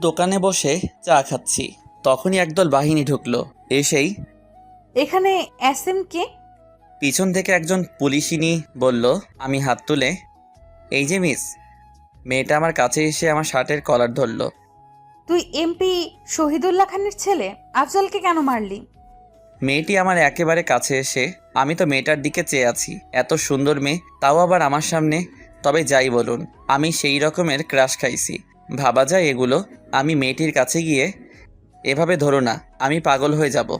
দোকানে বসে চা খাচ্ছি, তখনই একদল বাহিনী ঢুকলো। এসেই এখানে এসএম কে? পিছন থেকে একজন পুলিশিনী বলল। আমি হাত তুলে, এই যে মিস। মেয়েটা আমার কাছে এসে আমার শার্টের কলার ধরলো। তুই এমপি শহীদুল্লাহ খানের ছেলে, আফজলকে কেন মারলি? মেয়েটি আমার একেবারে কাছে এসে, আমি তো মেয়েটার দিকে চেয়ে আছি, এত সুন্দর মেয়ে, তাও আবার আমার সামনে। তবে যাই বলুন, আমি সেই রকমের ক্রাশ খাইছি, ভাবা যায় এগুলো। আমি মেয়েটির কাছে গিয়ে, এভাবে ধরো না, আমি পাগল হয়ে যাব।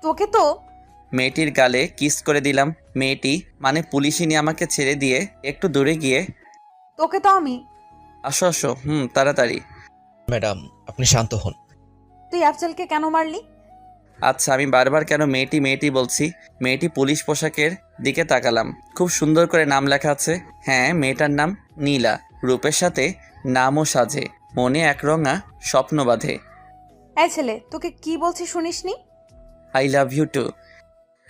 তোকে তো। মেয়েটির গালে কিস করে দিলাম। মেয়েটি মানে পুলিশিনী আমাকে ছেড়ে দিয়ে একটু দূরে গিয়ে, তোকে তো আমি। আসো আসো, তাড়াতাড়ি। ম্যাডাম, আপনি শান্ত হন। তুই আফজলকে কেন মারলি? আচ্ছা, আমি বারবার কেন মেয়েটি মেয়েটি বলছি? মেয়েটি পুলিশ পোশাকের দিকে তাকালাম, খুব সুন্দর করে নাম লেখা আছে। হ্যাঁ, মেয়েটার নাম নীলা। রূপের সাথে নামও সাজে, মনে একরঙা স্বপ্ন বাঁধে। এই ছেলে, তোকে কি বলছি শুনিসনি? I love you too.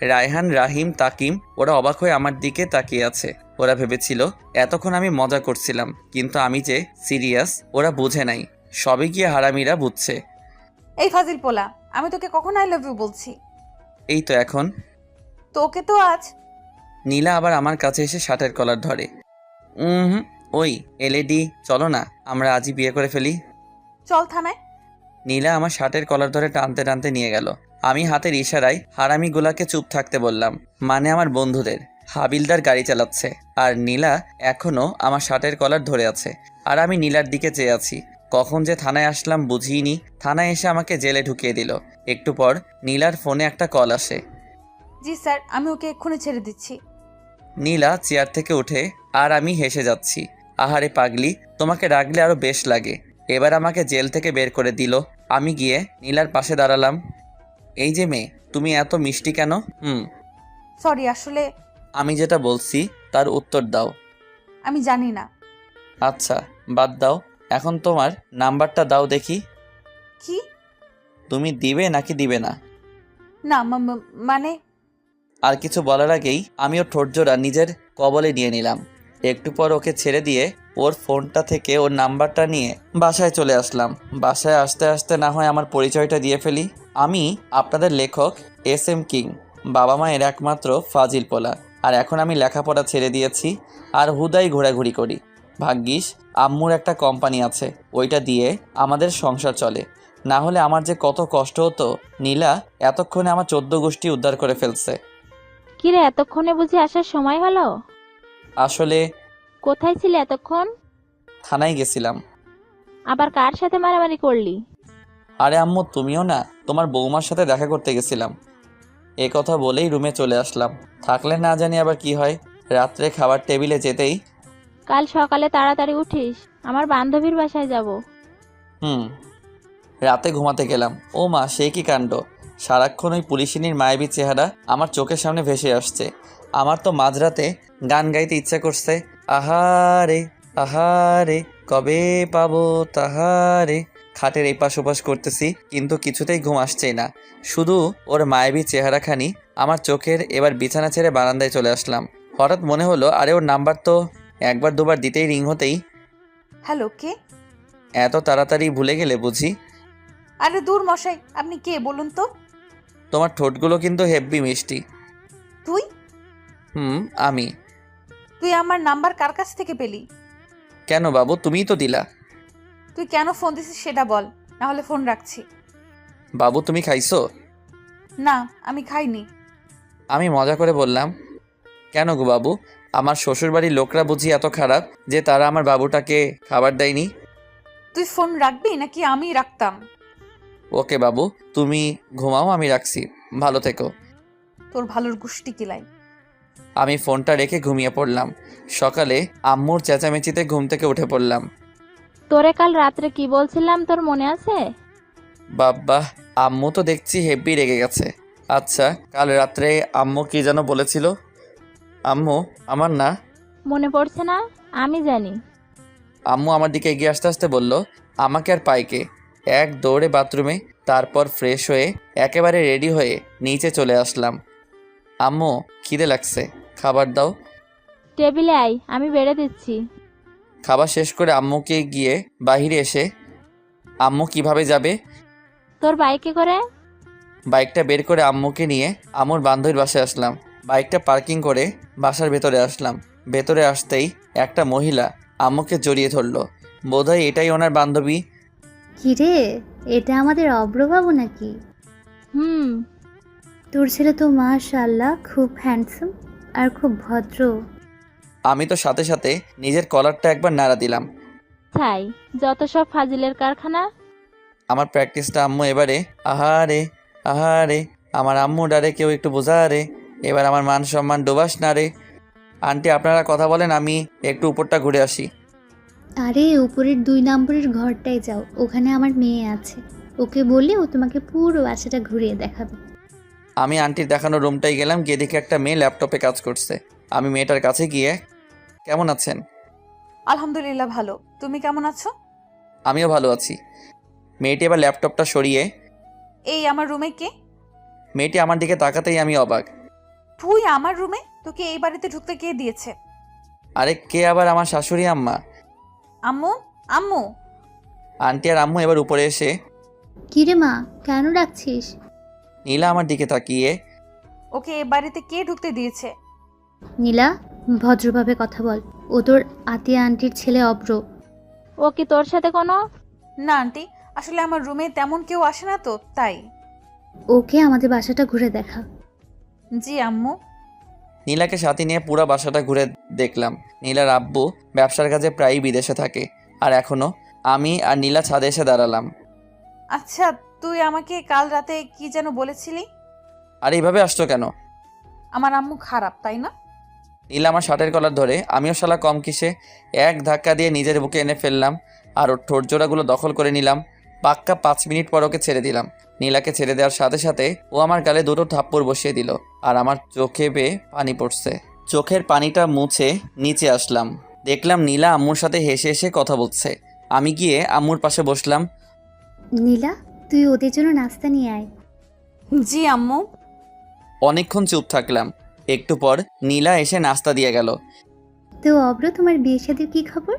Raihan, Rahim, Takim ওরা অবাক হয়ে আমার দিকে তাকিয়ে আছে। ওরা ভেবেছিল এতক্ষণ আমি মজা করছিলাম, কিন্তু আমি যে সিরিয়াস ওরা বুঝে নাই। সবে গিয়ে হারামিরা বুঝছে। এই ফাজিল পোলা, আমি তোকে কখন আই লাভ ইউ বলছি? এই তো এখন। তোকে তো আজ। নীলা আবার আমার কাছে এসে শার্টের কলার ধরে। হুম, ওই এলএডি, চলো না আমরা আজই বিয়ে করে ফেলি। চল থানায়। নীলা আমার শার্টের কলার ধরে টানতে টানতে নিয়ে গেল। আমি হাতের ইশারায় হারামিগুলাকে চুপ থাকতে বললাম, মানে আমার বন্ধুদের। হাবিলদার গাড়ি চালাচ্ছে, আর নীলা এখনও আমার শার্টের কলার ধরে আছে, আর আমি নীলার দিকে চেয়ে আছি। কখন যে থানায় আসলাম বুঝিনি। থানায় এসে আমাকে জেলে ঢুকিয়ে দিল। একটু পর নীলার ফোনে একটা কল আসে। জি স্যার, আমি ওকে এক্ষুনি ছেড়ে দিচ্ছি। নীলা চেয়ার থেকে উঠে, আর আমি হেসে যাচ্ছি। আহারে পাগলি, তোমাকে রাখলে আরো বেশ লাগে। এবার আমাকে জেল থেকে বের করে দিল। আমি গিয়ে নীলার পাশে দাঁড়ালাম। এই যে মেয়ে, তুমি এত মিষ্টি কেন? সরি, আসলে আমি যেটা বলছি তার উত্তর দাও। আমি জানি না। আচ্ছা, বাদ দাও, এখন তোমার নাম্বারটা দাও দেখি। কি? তুমি দিবে নাকি দিবে না? না মানে। আর কিছু বলার আগেই আমি ওর ঠোঁটজোড়া নিজের কবলে নিয়ে নিলাম। একটু পর ওকে ছেড়ে দিয়ে ওর ফোনটা থেকে ওর নাম্বারটা নিয়ে বাসায় চলে আসলাম। বাসায় আসতে আসতে না হয় আমার পরিচয়টা দিয়ে ফেলি। আমি আপনাদের লেখক এসএম কিং, বাবা মায়ের একমাত্র ফাজিল পোলা। আর এখন আমি লেখাপড়া ছেড়ে দিয়েছি, আর হুদাই ঘোরাঘুরি করি। ভাগ্যিস আম্মুর একটা কোম্পানি আছে, ওইটা দিয়ে আমাদের সংসার চলে। না হলে আমার যে কত কষ্ট হতো। নীলা এতক্ষণে আমার 14 গোষ্ঠী উদ্ধার করে ফেলছে। কিরে, এতক্ষণে বুঝি আসার সময় হলো? আসলে কোথায় ছিলে এতক্ষণ? থানায় গেছিলাম। আবার কার সাথে মারামারি করলি? আরে আম্মু, তুমিও না, তোমার বৌমার সাথে দেখা করতে গেছিলাম। এ কথা বলেই রুমে চলে আসলাম। থাকলে না জানি আবার কি হয়। রাত্রে খাবার টেবিলে যেতেই, কাল সকালে তাড়াতাড়ি উঠিস, আমার বান্ধবীর বাসায় যাব। হুম রাতে ঘুমাতে গেলাম। ও মা, সে কি কাণ্ড! সারাক্ষণ ওই পুলিশিনীর মায়াবী চেহারা আমার চোখের সামনে ভেসে আসছে। আমার তো মাঝরাতে গান গাইতে ইচ্ছা করছে। আহারে আহারে, কবে পাবো তাহারে। খাটের এপাশ ওপাশ করতেছি, কিন্তু কিছুতেই ঘুম আসছেই না। শুধু ওর মায়াবী চেহারাখানি আমার চোখের। এবার বিছানা ছেড়ে বারান্দায় চলে আসলাম। হঠাৎ মনে হলো, আরে ওর নাম্বার তো একবার দুবার দিতেই রিং হতেই। হ্যালো, কে? এত তাড়াতাড়ি ভুলে গেলে বুঝি? আরে দূর মশাই, আপনি কে বলুন তো? তোমার ঠোঁটগুলো কিন্তু হেব্বি মিষ্টি। তুই? আমি। তুই আমার নাম্বার কার কাছ থেকে পেলি? কেন বাবু, তুমিই তো দিলা। তুই কেন ফোন দিছিস সেটা বল, না হলে ফোন রাখছি। বাবু, তুমি খাইছো? না, আমি খাইনি। আমি মজা করে বললাম। কেন গো বাবু, আমার শ্বশুরবাড়ির লোকরা বুঝি এত খারাপ যে তারা আমার বাবুটাকে খাবার দেয়নি? তুই ফোন রাখবি নাকি আমি রাখতাম? ওকে বাবু, তুমি ঘুমাও, আমি রাখছি। ভালো থেকো। তোর ভালোর গুষ্টি কিলাই। আমি ফোনটা রেখে ঘুমিয়ে পড়লাম। সকালে আম্মুর চেঁচামেচিতে ঘুম থেকে উঠে পড়লাম। তোরে কাল রাত্রে কি বলছিলাম, তোর মনে আছে? বাব্বা, আম্মু তো দেখছি হেব্বি রেগে গেছে। আচ্ছা, কাল রাত্রে আম্মু কি যেন বলেছিল? আম্মু আমার না, মনে পড়ছে না? আমি জানি। আম্মু আমার দিকে এগিয়ে আসতে আসতে বলল, আমাকে আর পাইকে। এক দৌড়ে বাথরুমে, তারপর ফ্রেশ হয়ে একেবারে রেডি হয়ে নিচে চলে আসলাম। আম্মু, খিদে লাগছে, খাবার দাও। টেবিলে আয়, আমি বেড়ে দিচ্ছি। খাবার শেষ করে আম্মুকে গিয়ে বাহিরে এসে, আম্মু কিভাবে যাবে? তোর বাইকে করে। বাইকটা বের করে আম্মুকে নিয়ে আম্মুর বান্ধবীর বাসায় আসলাম। বাইকটা পার্কিং করে বাসার ভেতরে আসলাম। ভেতরে আসতেই একটা মহিলা আম্মুকে জড়িয়ে ধরলো। বোধহয় এটাই ওনার বান্ধবী। কিরে, এটা আমাদের অব্রবাবু নাকি? হুম। তোর ছেলে তো মাশাআল্লাহ খুব হ্যান্ডসাম আর খুব ভদ্র। আমি তো সাথে সাথে নিজের কলারটা একবার নাড়া দিলাম। তাই যত সব ফাজিলের কারখানা। আমার প্র্যাকটিসটা আম্মু এবারে। আহারে আহারে, আমার আম্মু ডারে কেউ একটু বোঝা রে। এবার আমার মান সম্মান ডোবাস না রে। আন্টি আপনারা কথা বলেন, আমি একটু উপরটা ঘুরে আসি। আরে উপরের 2 নম্বরের ঘরটায় যাও, ওখানে আমার মেয়ে আছে। ওকে বললে ও তোমাকে পুরো বাসাটা ঘুরিয়ে দেখাবে। আমি আন্টির দেখানো রুমটাই গেলাম। গিয়ে দেখি একটা মেয়ে ল্যাপটপে কাজ করছে। আমি মেয়েটার কাছে গিয়ে, কেমন আছেন? আলহামদুলিল্লাহ ভালো, তুমি কেমন আছো? আমিও ভালো আছি। মেয়েটি এবার ল্যাপটপটা সরিয়ে, এই আমার রুমে কে? মেয়েটি আমার দিকে তাকাতেই আমি অবাক। তুই আমার রুমে? তোকে এই বাড়িতে ঢুকতে কে দিয়েছে? আরে কে আবার? আমার শাশুড়ি আম্মা। আম্মু? আম্মু? আন্টি আর আম্মু এবার উপরে এসে, কিরে মা, কেন ডাকছিস? নীলা আমার দিকে তাকিয়ে, ওকে এই বাড়িতে কে ঢুকতে দিয়েছে? নীলা, ভদ্রভাবে কথা বল। ও তোর আতিয়া আন্টির ছেলে অব্র। ও কি তোর সাথে কোনো? না আন্টি, আসলে আমার রুমে তেমন কেউ আসে না তো তাই। ওকে আমাদের বাসাটা ঘুরে দেখা। জি আম্মু। নীলাকে সাথে নিয়ে পুরো বাসাটা ঘুরে দেখলাম। নীলার আব্বু ব্যবসার কাজে প্রায়ই বিদেশে থাকে। আর এখনও আমি আর নীলা ছাদে এসে দাঁড়ালাম। আচ্ছা, তুই আমাকে কাল রাতে কি যেন বলেছিলি? আর এইভাবে আসছো কেন? আমার আম্মু খারাপ, তাই না? নীলা আমার শার্টের কলার ধরে, আমিও শালা কম কিসে, এক ধাক্কা দিয়ে নিজের বুকে এনে ফেললাম। আর ওর ঠোঁটজোড়াগুলো দখল করে নিলাম। পাক্কা 5 মিনিট পর ওকে ছেড়ে দিলাম। নীলাকে ছেড়ে দেওয়ার সাথে সাথে ও আমার গালে 2টো থাপ্পড় বসিয়ে দিল। আর আমার চোখে বেয়ে পানি পড়ছে। চোখের পানিটা মুছে নিচে আসলাম। দেখলাম নীলা আম্মুর সাথে হেসে হেসে কথা বলছে। আমি গিয়ে আম্মুর পাশে বসলাম। নীলা, তুই ওদের জন্য নাস্তা নিয়ে আয়। জি আম্মু। অনেকক্ষণ চুপ থাকলাম। একটু পর নীলা এসে নাস্তা দিয়ে গেল। তো অব্র, তোমার বিয়ে শাদীর কি খবর?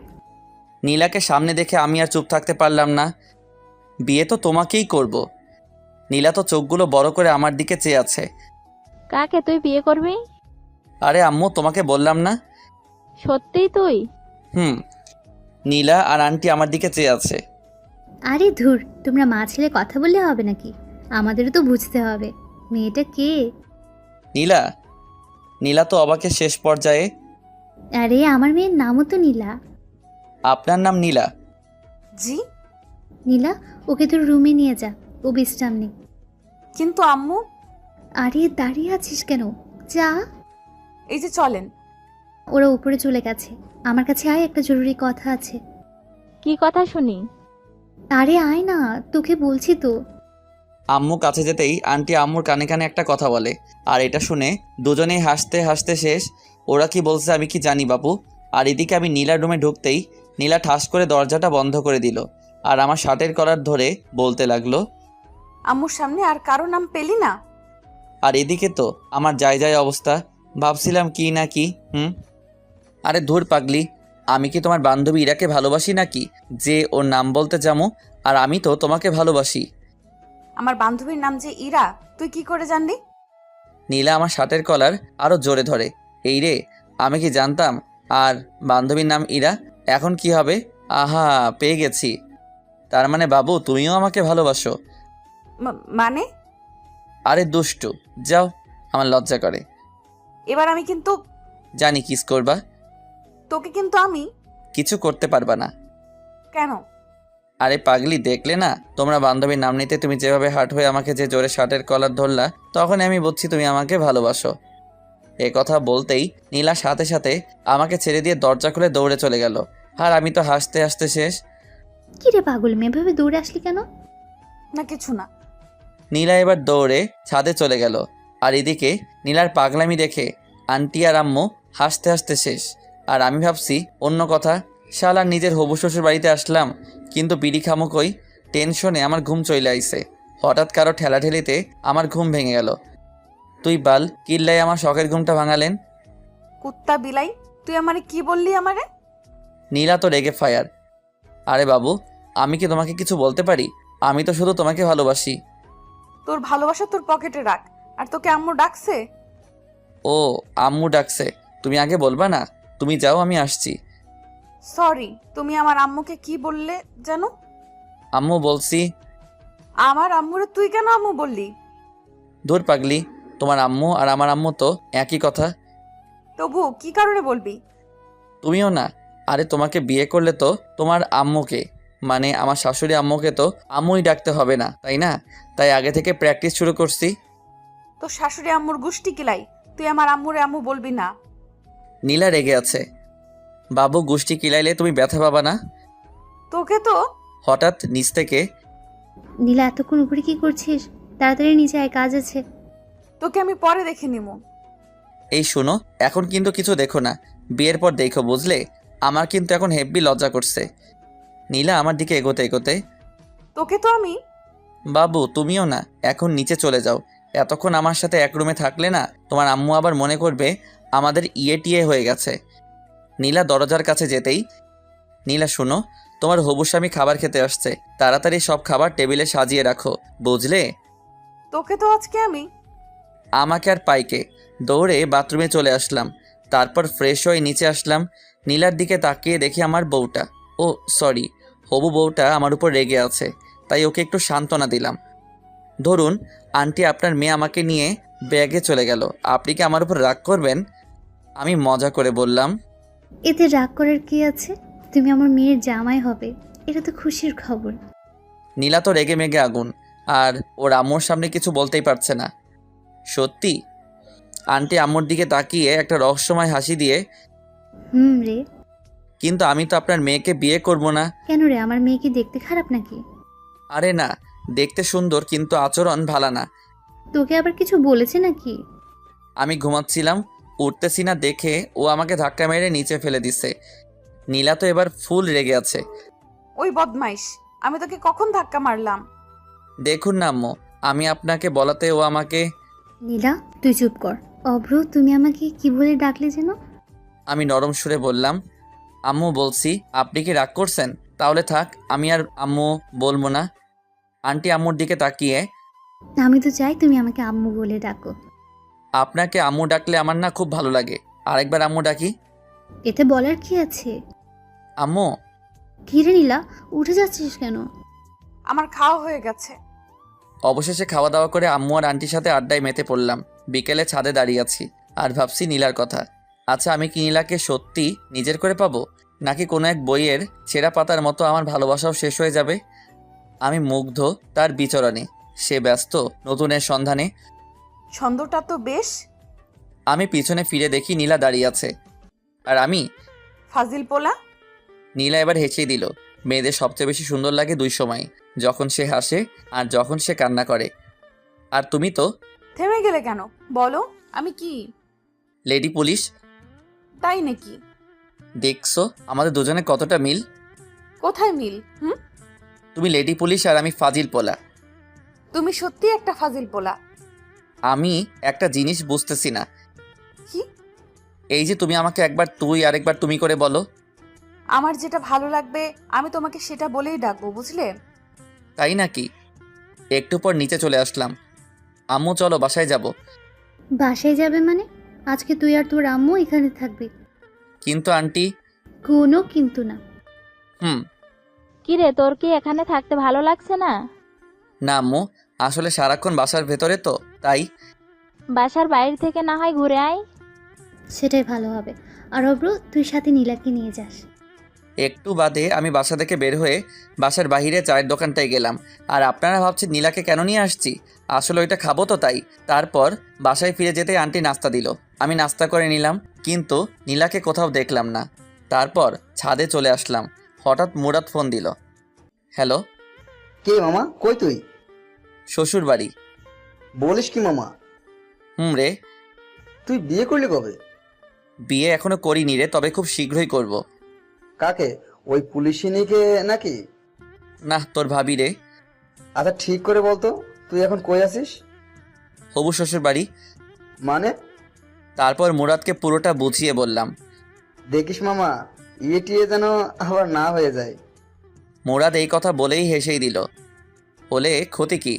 নীলাকে সামনে দেখে আমি আর চুপ থাকতে পারলাম না। বিয়ে তো তোমাকেই করব। নীলা তো চোখগুলো বড় করে আমার দিকে চেয়ে আছে। কাকে তুই বিয়ে করবি? আরে আম্মু, তোমাকে বললাম না? সত্যিই তুই? হুম। নীলা আর আন্টি আমার দিকে চেয়ে আছে। আরে ধুর, তোমরা মা ছেলে কথা বললে হবে নাকি? আমাদেরও তো বুঝতে হবে মেয়েটা কে। নীলা? নীলা তো অবাকের শেষ পর্যায়ে। আরে আমার মেয়ের নামও তো নীলা। আপনার নাম নীলা? জি। নীলা, ওকে তোর রুমে নিয়ে যা, ও বিশ্রাম নে। কিন্তু আম্মু। আরে দাঁড়িয়ে আছিস কেন? যা। এই যে চলেন। ওরা উপরে চলে গেছে। আমার কাছে আয়, একটা জরুরি কথা আছে। কি কথা শুনি? আরে আয় না, তোকে বলছি তো। আম্মু কাছে যেতেই আন্টি আম্মুর কানে কানে একটা কথা বলে। আর এটা শুনে দুজনেই হাসতে হাসতে শেষ। ওরা কি বলছে আমি কি জানি বাপু। আর এদিকে আমি নীলার রুমে ঢুকতেই নীলা ঠাস করে দরজাটা বন্ধ করে দিল। আর আমার শার্টের কলার ধরে বলতে লাগলো, আম্মুর সামনে আর কারো নাম পেলি না? আর এদিকে তো আমার যায় অবস্থা। ভাবছিলাম কি না কি। আরে ধুর পাগলি, আমি কি তোমার বান্ধবী ইরাকে ভালোবাসি নাকি যে ওর নাম বলতে যাবো? আর আমি তো তোমাকে ভালোবাসি। আমার বান্ধবীর নাম যে ইরা, তুই কি করে জানলি? নীলা আমার শার্টের কলার আরও জোরে ধরে। এই রে, আমি কি জানতাম? আর বান্ধবীর নাম ইরা, এখন কি হবে? আহা, পেয়ে গেছি। তার মানে বাবু তুমিও আমাকে ভালোবাসো? মানে? আরে দুষ্টু, যাও, আমার লজ্জা করে। এবার আমি কিন্তু জানি কিস করবা। তোকে কিন্তু আমি কিছু করতে পারবা না। কেন? আরে পাগলি, দেখলে না তোমরা বান্ধবীর নাম নিতে তুমি যেভাবে হার্ট হয়ে আমাকে যে জোরে শার্টের কলার ধরলা, তখন আমি বুঝছি তুমি আমাকে ভালোবাসো। এ কথা বলতেই নীলা সাথে সাথে আমাকে ছেড়ে দিয়ে দরজা খুলে দৌড়ে চলে গেল। আর আমি তো হাসতে হাসতে শেষ। কি রে পাগল মেয়ে, এভাবে দৌড়ে আসলি কেন? না কিছু না। নীলা এবার দৌড়ে ছাদে চলে গেল। আর এদিকে নীলার পাগলামি দেখে আন্টি আর আম্মু হাসতে হাসতে শেষ। আর আমি ভাবছি অন্য কথা, শালার নিজের হবু শ্বশুর বাড়িতে আসলাম, কিন্তু বিড়ি খামো কই। টেনশনে আমার ঘুম চলে আইছে। হঠাৎ কারো ঠেলাঠেলিতে আমার ঘুম ভেঙে গেল। তুই বাল কিল্লাই আমার শখের ঘুমটা ভাঙালেন। কুত্তা বিলাই, তুই আমারে কি বললি আমারে? নীলা তো রেগে ফায়ার। আরে বাবু, আমি কি তোমাকে কিছু বলতে পারি? আমি তো শুধু তোমাকে ভালোবাসি। তোর ভালোবাসা তোর পকেটে রাখ। আর তোকে আম্মু ডাকছে? ও, আম্মু ডাকছে। তুমি আগে বলবা না? তুমি যাও, আমি আসছি। সরি, তুমি আমার আম্মুকে কি বললে জানো? আম্মু বলছি। আমার আম্মুরে তুই কেন আম্মু বললি? দূর পাগলি, তোমার আম্মু আর আমার আম্মু তো একই কথা। তবু কি কারণে বলবি? তুমিও না। আরে তোমাকে বিয়ে করলে তো তোমার আম্মুকে, মানে আমার শাশুড়ি আম্মুকে তো আম্মুই ডাকতে হবে না, তাই না? তাই আগে থেকে প্র্যাকটিস শুরু করছি। তোর শাশুড়ি আম্মুর গুষ্টি কিলাই, তুই আমার আম্মুরে আম্মু বলবি না। নীলা রেগে আছে। বাবু গোষ্ঠী কিলাইলে তুমি ব্যথা পাবা না? তোকে তো। হঠাৎ নিচ থেকে নীলা, এতক্ষণ উপরে কি করছিস? তাড়াতাড়ি নিচে আয়, কাজ আছে। তোকে আমি পরে দেখে নিবো। এই শোনো, এখন কিন্তু কিছু দেখো না, বিয়ের পর দেখো, বুঝলে? আমার কিন্তু এখন হেব্বি লজ্জা করছে। নীলা আমার দিকে এগোতে এগোতে, তোকে তো আমি। বাবু তুমিও না, এখন নিচে চলে যাও। এতক্ষণ আমার সাথে এক রুমে থাকলে না, তোমার আম্মু আবার মনে করবে আমাদের ইয়ে টিয়ে হয়ে গেছে। নীলা দরজার কাছে যেতেই, নীলা শোনো, তোমার হবু স্বামী খাবার খেতে আসছে, তাড়াতাড়ি সব খাবার টেবিলে সাজিয়ে রাখো, বুঝলে? তোকে তো আজকে আমি। আমাকে আর পাইকে দৌড়ে বাথরুমে চলে আসলাম। তারপর ফ্রেশ হয়ে নিচে আসলাম। নীলার দিকে তাকিয়ে দেখি আমার বউটা, ও সরি, হবু বউটা আমার উপর রেগে আছে, তাই ওকে একটু সান্ত্বনা দিলাম। ধরুন আন্টি, আপনার মেয়ে আমাকে নিয়ে ব্যাগে চলে গেল, আপনি কি আমার উপর রাগ করবেন? আমি মজা করে বললাম। এতে রাগ করার কি আছে? তুমি আমার মেয়ের জামাই হবে, এটা তো খুশির খবর। নীলা তো রেগে মেগে আগুন, আর ওর আম্মুর সামনে কিছু বলতেই পারছে না। সত্যি? আন্টি আম্মুর দিকে তাকিয়ে একটা রহস্যময় হাসি দিয়ে, রে। কিন্তু আমি তো আপনার মেয়েকে বিয়ে করব না। কেন রে, আমার মেয়ে কি দেখতে খারাপ নাকি? আরে না, দেখতে সুন্দর, কিন্তু আচরণ ভালো না। তোকে আবার কিছু বলেছে নাকি? আমি ঘুমাচ্ছিলাম, উঠতেছি না দেখে ও আমাকে ধাক্কা মেরে নিচে ফেলে দিছে। নীলা তো এবার ফুল রেগে আছে। ওই বদমাইশ, আমি তোকে কখন ধাক্কা মারলাম? দেখুন না আম্মু, আমি আপনাকে বলাতে ও আমাকে। নীলা, তুই চুপ কর। অভ্র, তুমি আমাকে কি বলে ডাকলে যেন? আমি নরম সুরে বললাম, আম্মু বলছি। আপনি কি রাগ করছেন? তাহলে থাক, আমি আর আম্মু বলবো না। আন্টি আম্মুর দিকে তাকিয়ে, আমি তো চাই তুমি আমাকে আম্মু বলে ডাকো। আপনাকে আম্মু ডাকলে আমার না খুব ভালো লাগে, আরেকবার আম্মু ডাকি। এতে বলার কি আছে? আম্মু। কি রে নীলা, উঠে যাচ্ছিস কেন? আমার খাওয়া হয়ে গেছে। অবশেষে খাওয়া দাওয়া করে আম্মু আর আন্টির সাথে আড্ডায় মেতে পড়লাম। বিকেলে ছাদে দাঁড়িয়ে আছি আর ভাবছি নীলার কথা। আচ্ছা, আমি কি নীলাকে সত্যি নিজের করে পাবো, নাকি কোনো এক বইয়ের ছেঁড়া পাতার মতো আমার ভালোবাসাও শেষ হয়ে যাবে? আমি মুগ্ধ তার বিচরণে, সে ব্যস্ত নতুনের সন্ধানে। ছন্দটা তো বেশ। আমি পিছনে ফিরে দেখি নীলা দাঁড়িয়ে আছে, আর আমি। ফাজিল পোলা। নীলা এবার হেসেই দিল। মেয়েদের সবচেয়ে বেশি সুন্দর লাগে দুই সময়, যখন সে হাসে আর যখন সে কান্না করে। আর তুমি তো থেমে গেলে কেন? বলো, আমি কি? Lady police. তাই নাকি? দেখছো আমাদের দুজনে কতটা মিল? কোথায় মিল? তুমি লেডি পুলিশ আর আমি ফাজিল পোলা। তুমি সত্যি একটা ফাজিল পোলা। আমি একটা জিনিস বুঝতেছি না। কি? এই যে তুমি আমাকে একবার তুই আর একবার তুমি করে বলো। আমার যেটা ভালো লাগবে আমি তোমাকে সেটা বলেই ডাকবো, বুঝলে? তাই নাকি? একটু পর নিচে চলে আসলাম। আম্মু চলো বাসায় যাব। বাসায় যাবে মানে? আজকে তুই আর তোর আম্মু এখানে থাকবে। কিন্তু আন্টি। কোনো কিন্তু না। কি রে, তোর কি এখানে থাকতে ভালো লাগছে না? না আম্মু, আসলে সারাক্ষণ বাসার ভেতরে তো, তাই। বাসার বাইরে থেকে না হয় ঘুরে আয়। সেটাই ভালো হবে। আর অভ্র, তুই সাথে নীলাকে নিয়ে যাস। একটু বাদে আমি বাসা থেকে বের হয়ে বাসার বাইরে চায়ের দোকানটায় গেলাম। আর আপনারা ভাবছেন নীলাকে কেন নিয়ে আসছি? আসলে ওইটা খাবো তো, তাই। তারপর বাসায় ফিরে যেতে আন্টি নাস্তা দিল, আমি নাস্তা করে নিলাম, কিন্তু নীলাকে কোথাও দেখলাম না। তারপর ছাদে চলে আসলাম। হঠাৎ মুরাদ ফোন দিল। হ্যালো। কে মামা, কই তুই? শ্বশুর বাড়ি। বলিস কি মামা? রে। তুই বিয়ে করলি কবে? বিয়ে এখনো করিনি রে, তবে খুব শীঘ্রই করব। কাকে? ওই পুলিশিনীকে নাকি? না, তোর ভাবি রে। আচ্ছা ঠিক করে বলতো, তুই এখন কই আছিস? হবু শ্বশুর বাড়ি। মানে? তারপর মুরাদকে পুরোটা বুঝিয়ে বললাম। দেখিস মামা, ইয়ে টিয়ে যেন আবার না হয়ে যায়। মুরাদ এই কথা বলেই হেসেই দিল। বলে ক্ষতি কি?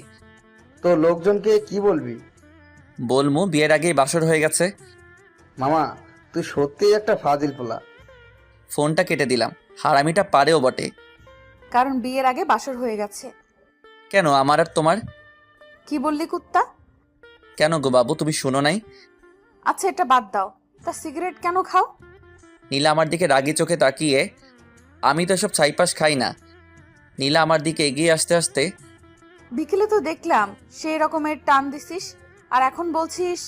তো লোকজনকে কি বলবি? বলমু বিয়ের আগেই বাসর হয়ে গেছে। মামা, তুই সত্যিই একটা ফাজিল পোলা। ফোনটা কেটে দিলাম। হারামিটা পারেও বটে। কারণ বিয়ের আগে বাসর হয়ে গেছে। কেন আমার আর তোমার? কি বললি কুত্তা? কেন গো বাবু, তুমি শোনো নাই? আচ্ছা এটা বাদ দাও, তা সিগারেট কেন খাও? নীলা আমার দিকে রাগি চোখে তাকিয়ে, আমি তো এসব ছাইপাস খাই না। নীলা আমার দিকে এগিয়ে আসতে আসতে, বিকেলে তো দেখলাম সেই রকমের টান দিছিস, আর এখন বলছিস।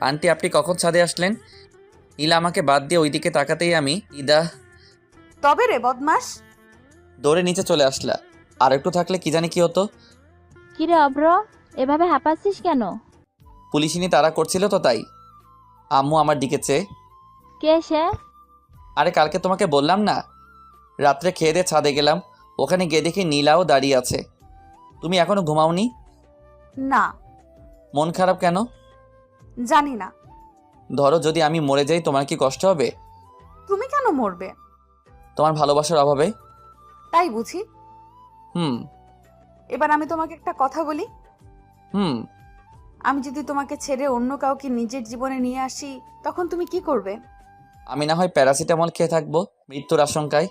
আন্টি আপনি কখন ছাদে আসলেন? নীলা আমাকে বাদ দিয়ে ওইদিকে তাকাতেই আমি ইদা তবে রে বদমাস। দৌড়ে নিচে চলে আসলা। আর একটু থাকলে কি জানি কি হতো। কিরে অব্র, এভাবে হাঁপাচ্ছিস কেন? পুলিশিনি তাড়া করছিল তো তাই। আম্মু আমার দিকে চেয়ে, কে সে? আরে কালকে তোমাকে বললাম না, রাত্রে খেয়ে দিয়ে ছাদে গেলাম, ওখানে গিয়ে দেখি নীলাও দাঁড়িয়ে আছে। তুমি এখনো ঘুমাওনি? না, মন খারাপ কেন? জানি না। ধরো যদি আমি মরে যাই তোমার কি কষ্ট হবে? তুমি কেন মরবে? তোমার ভালোবাসার অভাবে। তাই বুঝি। হুম এবার আমি তোমাকে একটা কথা বলি। হুম আমি যদি তোমাকে ছেড়ে অন্য কাউকে নিজের জীবনে নিয়ে আসি, তখন তুমি কি করবে? আমি না হয় প্যারাসিটামল খেয়ে থাকবো মৃত্যুর আশঙ্কায়।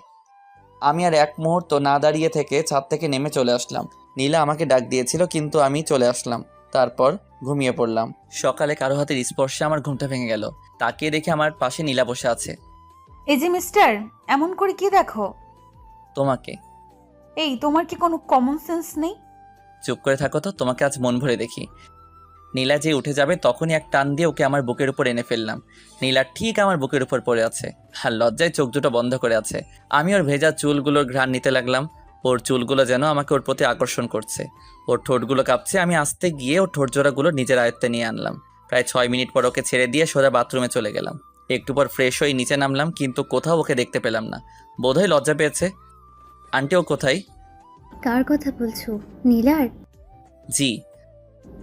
আমি আর এক মুহূর্ত না দাঁড়িয়ে থেকে ছাদ থেকে নেমে চলে আসলাম। নীলা আমাকে ডাক দিয়েছিল কিন্তু আমি চলে আসলাম। তারপর ঘুমিয়ে পড়লাম। সকালে কারো হাতের স্পর্শে আমার ঘুমটা ভেঙে গেল। তাকিয়ে দেখে আমার পাশে নীলা বসে আছে। এই যে মিস্টার, এমন করে কি দেখো? তোমাকে। এই তোমার কি কোনো কমন সেন্স নেই? চুপ করে থাকো তো, তোমাকে আজ মন ভরে দেখি। নীলা যে উঠে যাবে তখনই এক টান দিয়ে ওকে আমার বুকের উপর এনে ফেললাম। নীলা ঠিক আমার বুকের উপর পড়ে আছে, আর লজ্জায় চোখ দুটো বন্ধ করে আছে। আমি ওর ভেজা চুলগুলোর ঘ্রাণ নিতে লাগলাম। ওর চুলগুলো যেন আমাকে ওর প্রতি আকর্ষণ করছে। ওর ঠোঁটগুলো কাঁপছে। আমি আস্তে গিয়ে ওর ঠোঁট জোড়াগুলো নিজের আয়ত্তে নিয়ে আনলাম। প্রায় 6 মিনিট পর ওকে ছেড়ে দিয়ে সোজা বাথরুমে চলে গেলাম। একটু পর ফ্রেশ হয়ে নিচে নামলাম, কিন্তু কোথাও ওকে দেখতে পেলাম না। বোধহয় লজ্জা পেয়েছে। আন্টি ও কোথায়? কার কথা বলছো? নীলার? জি।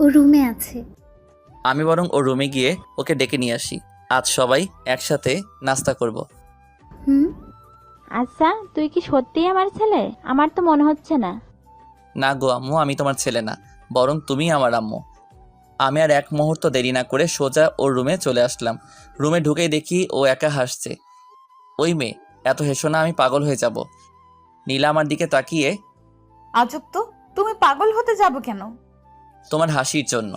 ও রুমে আছে। আমি বরং ওর রুমে গিয়ে ওকে ডেকে নিয়ে আসি। আজ সবাই একসাথে নাস্তা করব। হুম। আচ্ছা, তুই কি সত্যিই আমার ছেলে? আমার তো মনে হচ্ছে না। না গো আম্মু, আমি তোমার ছেলে না, বরং তুমি আমার আম্মু। আমি আর এক মুহূর্ত দেরি না করে সোজা ওর রুমে চলে আসলাম। রুমে ঢুকেই দেখি ও একা হাসছে। ওই মেয়ে, এত হেসো না, আমি পাগল হয়ে যাব। নীলা আমার দিকে তাকিয়ে, আজব তো, তুমি পাগল হতে যাবো কেন? তোমার হাসির জন্য।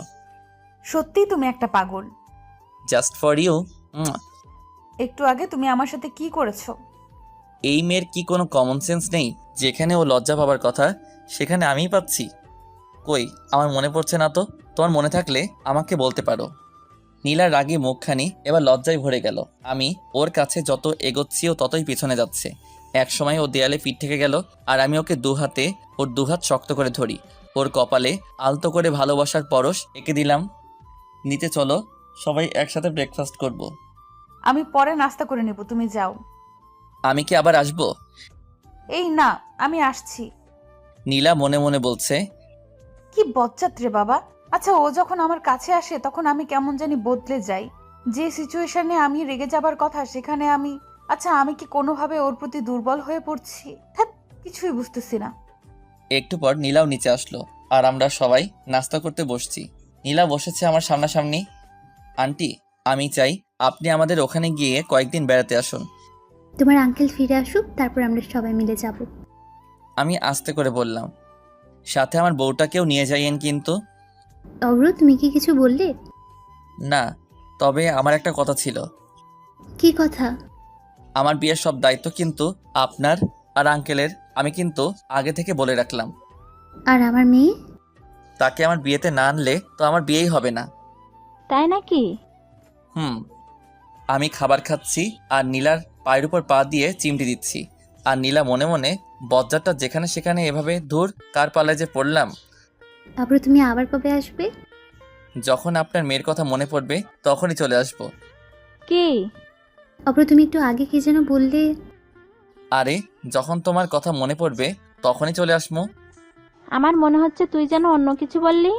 সত্যিই তুমি একটা পাগল। Just for you. একটু আগে তুমি আমার সাথে কি করেছো? এই মেয়ের কি কোনো কমন সেন্স নেই? যেখানে ও লজ্জা পাবার কথা সেখানে আমিই পাচ্ছি। কই, আমার মনে পড়ছে না তো। তোমার মনে থাকলে আমাকে বলতে পারো। নীলার রাগী মুখখানি এবার লজ্জায় ভরে গেল। আমি ওর কাছে যত এগোচ্ছি ও ততই পিছনে যাচ্ছে। এক সময় ও দেয়ালে পিঠ থেকে গেল, আর আমি ওকে ওর দুহাত শক্ত করে ধরি। ওর কপালে আলতো করে ভালোবাসার পরশ এঁকে দিলাম। নিচে চলো, সবাই একসাথে ব্রেকফাস্ট করব। আমি পরে নাস্তা করে নেব, তুমি যাও। আমি কি আবার আসবো? এই না, আমি আসছি। নীলা মনে মনে বলছে। কি বজ্জাত রে বাবা। আচ্ছা, ও যখন আমার কাছে আসে তখন আমি কেমন জানি বদলে যাই। যে সিচুয়েশনে আমি রেগে যাবার কথা সেখানে আমি, আচ্ছা আমি কি কোনোভাবে ওর প্রতি দুর্বল হয়ে পড়ছি? ধ্যাৎ, কিছুই বুঝতেছি না। একটু পর নীলাও নিচে আসলো, আর আমরা সবাই নাস্তা করতে বসছি। নীলা বসেছে আমার সামনাসামনি। আন্টি, আমি চাই আপনি আমাদের ওখানে গিয়ে কয়েকদিন বেড়াতে আসুন। তোমার আঙ্কেল ফিরে আসুক, তারপর আমরা সবাই মিলে যাব। আমি আস্তে করে বললাম, সাথে আমার বউটাকেও নিয়ে যাইয়েন কিন্তু। অব্র, তুমি কি কিছু বললে? না, তবে আমার একটা কথা ছিল। কি কথা? আমার বিয়ের সব দায়িত্ব কিন্তু আপনার আর আঙ্কেলের। আমি কিন্তু আগে থেকে বলে রাখলাম। আর আমার মেয়ে? তাকে আমার বিয়েতে না আনলে তো আমার বিয়েই হবে না। তাই নাকি? আমি খাবার খাচ্ছি আর নীলার পায়ের উপর পা দিয়ে চিমটি দিচ্ছি। আর নীলা মনে মনে, বজ্জারটা যেখানে সেখানে এভাবে দূর কার পালায় যে পড়লাম। অব্র, তুমি আবার কবে আসবে? যখন আপনার মেয়ের কথা মনে পড়বে তখনই চলে আসবো। কি? অব্র, তুমি একটু আগে কি যেন বললে? আরে যখন তোমার কথা মনে পড়বে তখনই চলে আসবো। আমার মনে হচ্ছে তুই যেন অন্য কিছু বললি।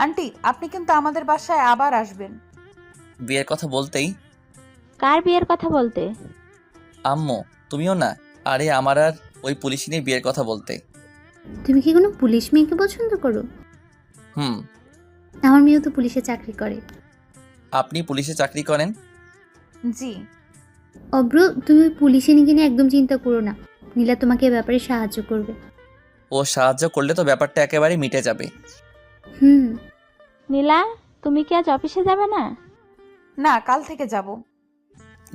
আন্টি, আপনি কিন্তু আমাদের বাসায় আবার আসবেন। বিয়ের কথা বলতেই কার বিয়ের কথা বলতে? আম্মু, তুমিও না। আরে আমার আর ওই পুলিশিনী বিয়ের কথা বলতে। তুমি কি কোনো পুলিশ মেয়েকে পছন্দ করো? হুম। আমার মেয়েও তো পুলিশে চাকরি করে। আপনি পুলিশে চাকরি করেন? জি। অব্র, তুমি ওই পুলিশে নিয়ে একদম চিন্তা করো না। নীলা তোমাকে এ ব্যাপারে সাহায্য করবে। ও সাহায্য করলে তো ব্যাপারটা একেবারে মিটে যাবে। হুম। নীলা, তুমি কি আজ অফিসে যাবে না? না, কাল থেকে যাব।